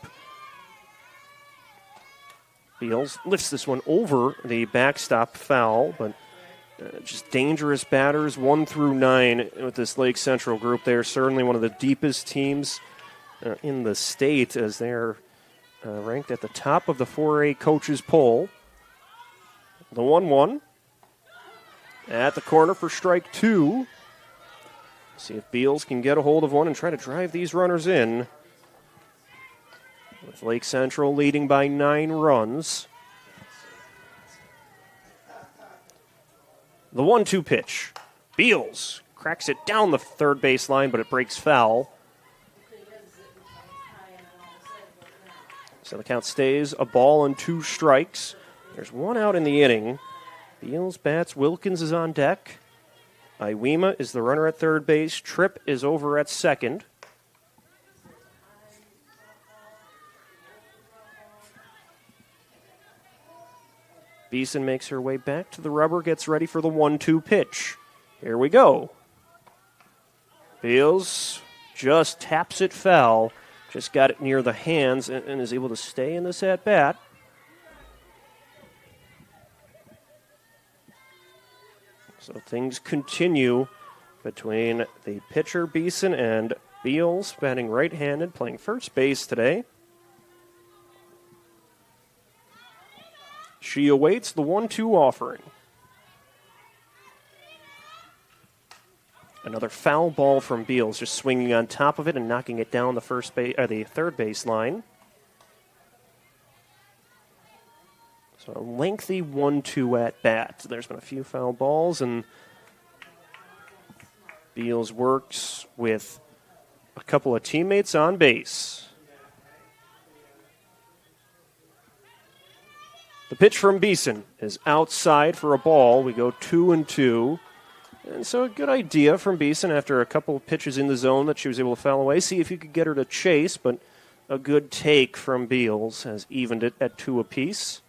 Beals lifts this one over the backstop foul, but just dangerous batters 1 through 9 with this Lake Central group. They're certainly one of the deepest teams in the state, as they're ranked at the top of the 4A coaches poll. The 1-1 at the corner for strike 2. See if Beals can get a hold of one and try to drive these runners in. With Lake Central leading by 9 runs. The 1-2 pitch. Beals cracks it down the third base line, but it breaks foul. So the count stays a ball and 2 strikes. There's 1 out in the inning. Beals bats. Wilkins is on deck. Iwema is the runner at third base. Tripp is over at second. Beeson makes her way back to the rubber, gets ready for the 1-2 pitch. Here we go. Beals just taps it foul. Just got it near the hands and is able to stay in this at-bat. So things continue between the pitcher, Beeson, and Beals, batting right-handed, playing first base today. She awaits the 1-2 offering. Another foul ball from Beals, just swinging on top of it and knocking it down the third base line. So a lengthy 1-2 at bat. There's been a few foul balls, and Beals works with a couple of teammates on base. The pitch from Beeson is outside for a ball. We go 2-2. And so a good idea from Beeson after a couple of pitches in the zone that she was able to foul away. See if you could get her to chase, but a good take from Beals has evened it at 2 apiece.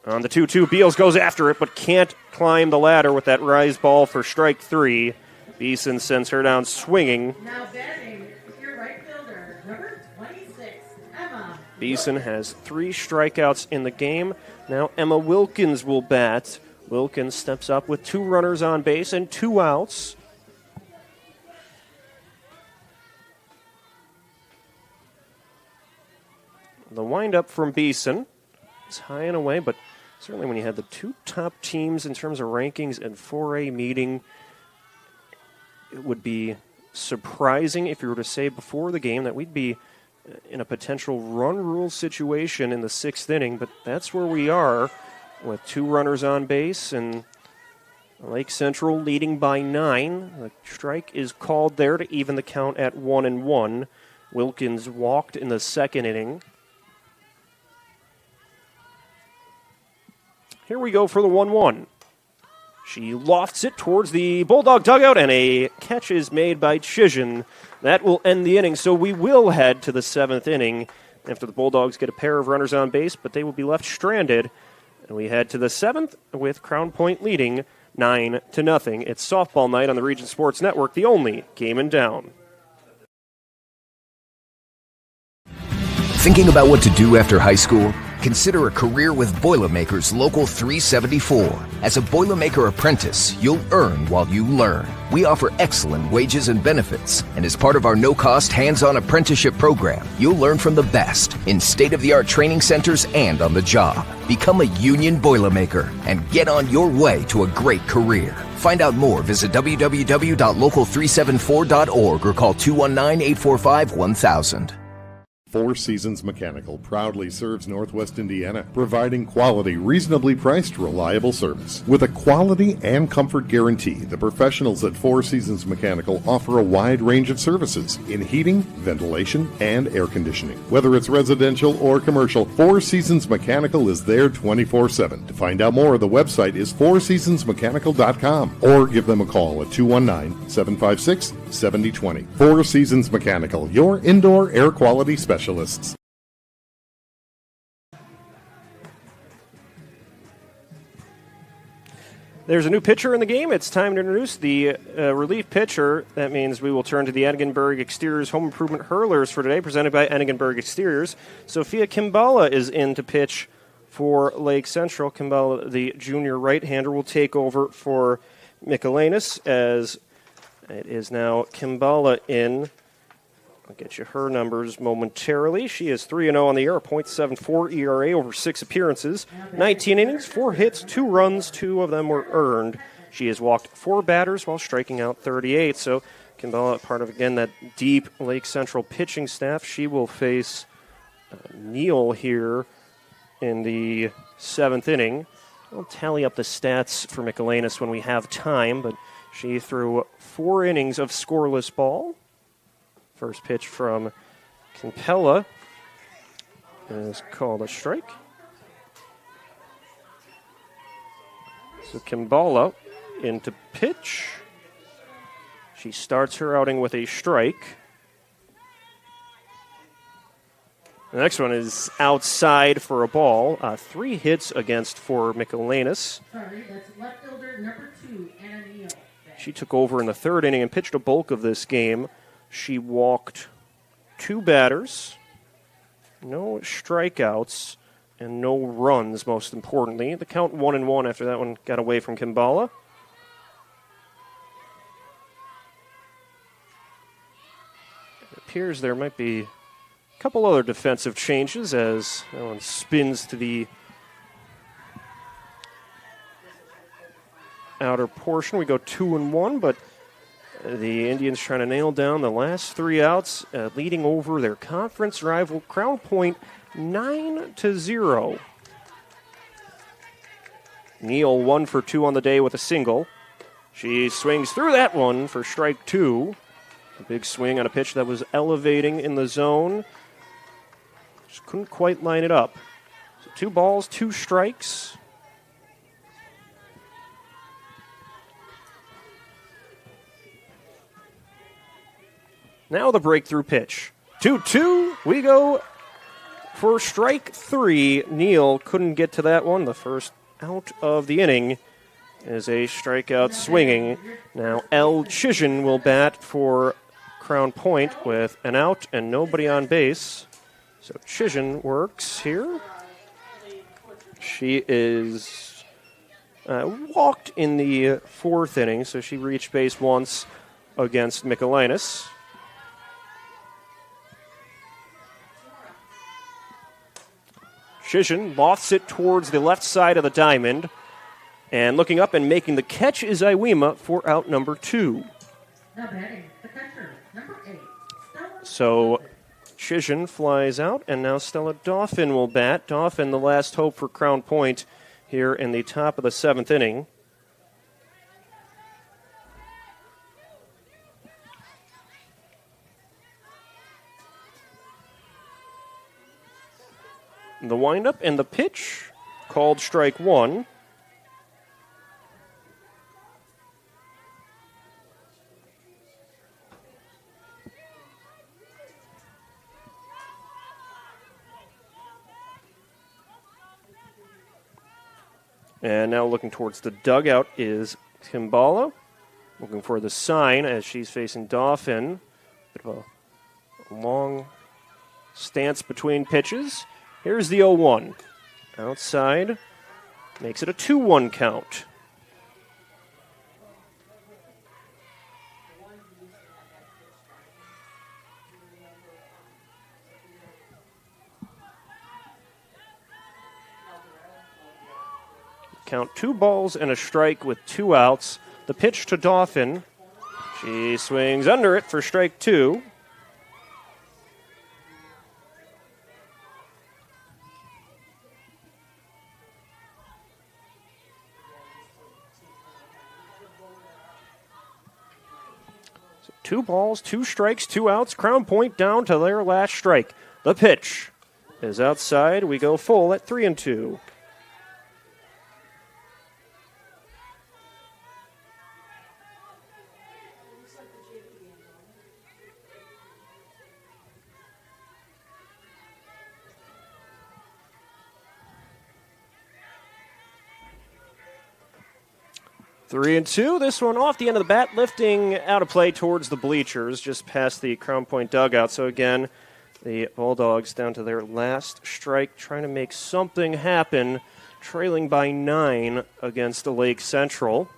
On the 2-2, Beals goes after it, but can't climb the ladder with that rise ball for strike 3. Beeson sends her down swinging. Now batting, your right fielder, number 26, Emma. Beeson has 3 strikeouts in the game. Now Emma Wilkins will bat. Wilkins steps up with 2 runners on base and 2 outs. The windup from Beeson is high and away, but certainly when you had the 2 top teams in terms of rankings and 4A meeting, it would be surprising if you were to say before the game that we'd be in a potential run rule situation in the 6th inning, but that's where we are with 2 runners on base and Lake Central leading by 9. The strike is called there to even the count at 1-1. Wilkins walked in the 2nd inning. Here we go for the 1-1. She lofts it towards the Bulldog dugout, and a catch is made by Chision. That will end the inning, so we will head to the 7th inning after the Bulldogs get a pair of runners on base, but they will be left stranded. And we head to the 7th with Crown Point leading 9-0. It's softball night on the Region Sports Network, the only game in town. Thinking about what to do after high school? Consider a career with Boilermakers Local 374. As a Boilermaker apprentice, you'll earn while you learn. We offer excellent wages and benefits, and as part of our no-cost hands-on apprenticeship program, you'll learn from the best in state-of-the-art training centers and on the job. Become a union Boilermaker and get on your way to a great career. Find out more, visit www.local374.org or call 219-845-1000. Four Seasons Mechanical proudly serves Northwest Indiana, providing quality, reasonably priced, reliable service. With a quality and comfort guarantee, the professionals at Four Seasons Mechanical offer a wide range of services in heating, ventilation, and air conditioning. Whether it's residential or commercial, Four Seasons Mechanical is there 24/7. To find out more, the website is fourseasonsmechanical.com or give them a call at 219-756-7020. Four Seasons Mechanical, your indoor air quality specialist. There's a new pitcher in the game. It's time to introduce the relief pitcher. That means we will turn to the Enigenberg Exteriors Home Improvement Hurlers for today, presented by Enigenberg Exteriors. Sophia Kimbala is in to pitch for Lake Central. Kimbala, the junior right-hander, will take over for Michelanis, as it is now Kimbala in. I'll get you her numbers momentarily. She is 3-0 on the year, a .74 ERA over 6 appearances, 19 innings, 4 hits, 2 runs, 2 of them were earned. She has walked 4 batters while striking out 38. So Kimbala, part of, again, that deep Lake Central pitching staff. She will face Neal here in the 7th inning. I'll tally up the stats for Michelanis when we have time, but she threw 4 innings of scoreless ball. First pitch from Kimbala is called a strike. So Kimbala into pitch. She starts her outing with a strike. The next one is outside for a ball. 3 hits against for Michelanis. Sorry, that's left fielder number 2, Anna Neal. She took over in the 3rd inning and pitched a bulk of this game. She walked 2 batters, no strikeouts, and no runs, most importantly. The count 1-1 after that one got away from Kimbala. It appears there might be a couple other defensive changes as that one spins to the outer portion. We go 2-1, but the Indians trying to nail down the last 3 outs, leading over their conference rival Crown Point 9-0. Neal 1 for 2 on the day with a single. She swings through that one for strike 2. A big swing on a pitch that was elevating in the zone. Just couldn't quite line it up. So 2 balls, 2 strikes. Now the breakthrough pitch. 2-2. We go for strike 3. Neal couldn't get to that one. The first out of the inning is a strikeout swinging. Now L. Chisholm will bat for Crown Point with an out and nobody on base. So Chisholm works here. She is walked in the 4th inning, so she reached base once against Michaelinas. Chisholm lofts it towards the left side of the diamond. And looking up and making the catch is Iwema for out number 2. So Chisholm flies out, and now Stella Dauphin will bat. Dauphin, the last hope for Crown Point here in the top of the 7th inning. The windup and the pitch called strike 1. And now looking towards the dugout is Timbala, looking for the sign as she's facing Dauphin. Bit of a long stance between pitches. Here's the 0-1. Outside. Makes it a 2-1 count. Count 2 balls and a strike with 2 outs. The pitch to Dauphin. She swings under it for strike 2. So 2 balls, 2 strikes, 2 outs. Crown Point down to their last strike. The pitch is outside. We go full at 3-2. Three and two. This one off the end of the bat, lifting out of play towards the bleachers, just past the Crown Point dugout. So again, the Bulldogs down to their last strike, trying to make something happen, trailing by 9 against the Lake Central.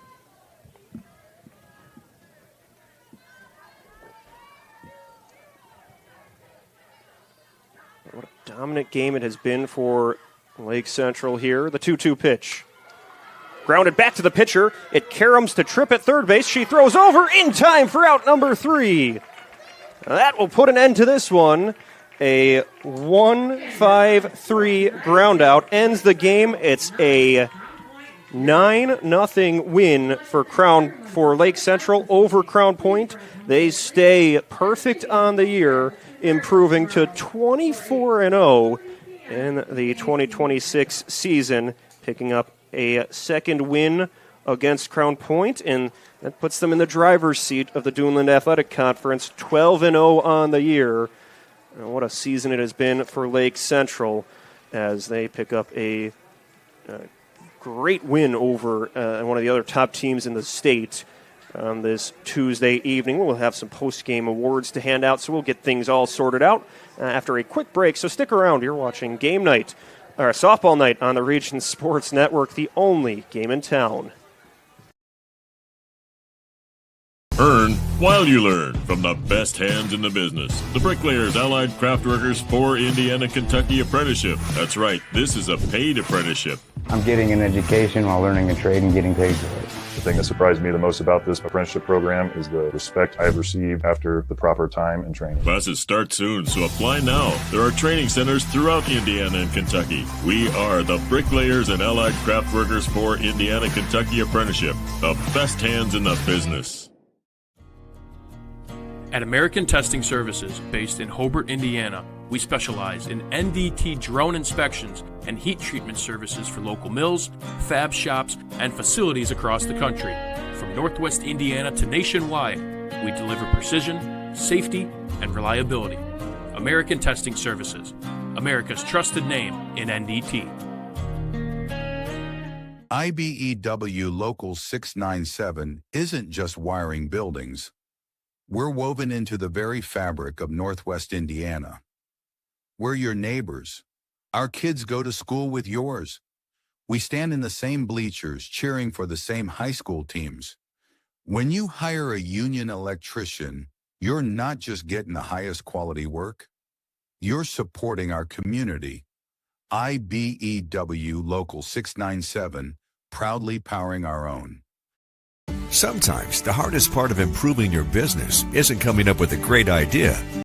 What a dominant game it has been for Lake Central here. The 2-2 pitch. Grounded back to the pitcher. It caroms to Tripp at third base. She throws over in time for out number 3. That will put an end to this one. A 1-5-3 ground out ends the game. It's a 9-0 win for Lake Central over Crown Point. They stay perfect on the year, improving to 24-0 in the 2026 season, picking up a second win against Crown Point, and that puts them in the driver's seat of the Duneland Athletic Conference, 12-0 on the year. And what a season it has been for Lake Central as they pick up a great win over one of the other top teams in the state on this Tuesday evening. We'll have some post-game awards to hand out, so we'll get things all sorted out after a quick break. So stick around. You're watching Game Night, or Softball Night on the Region Sports Network, the only game in town. Earn while you learn from the best hands in the business. The Bricklayers Allied Craftworkers for Indiana Kentucky Apprenticeship. That's right, this is a paid apprenticeship. I'm getting an education while learning a trade and getting paid for it. The thing that surprised me the most about this apprenticeship program is the respect I have received after the proper time and training. Classes start soon, so apply now. There are training centers throughout Indiana and Kentucky. We are the Bricklayers and Allied Craft Workers for Indiana Kentucky Apprenticeship, the best hands in the business. At American Testing Services, based in Hobart, Indiana, we specialize in NDT drone inspections and heat treatment services for local mills, fab shops, and facilities across the country. From Northwest Indiana to nationwide, we deliver precision, safety, and reliability. American Testing Services, America's trusted name in NDT. IBEW Local 697 isn't just wiring buildings. We're woven into the very fabric of Northwest Indiana. We're your neighbors. Our kids go to school with yours. We stand in the same bleachers cheering for the same high school teams. When you hire a union electrician, you're not just getting the highest quality work. You're supporting our community. IBEW Local 697, proudly powering our own. Sometimes the hardest part of improving your business isn't coming up with a great idea.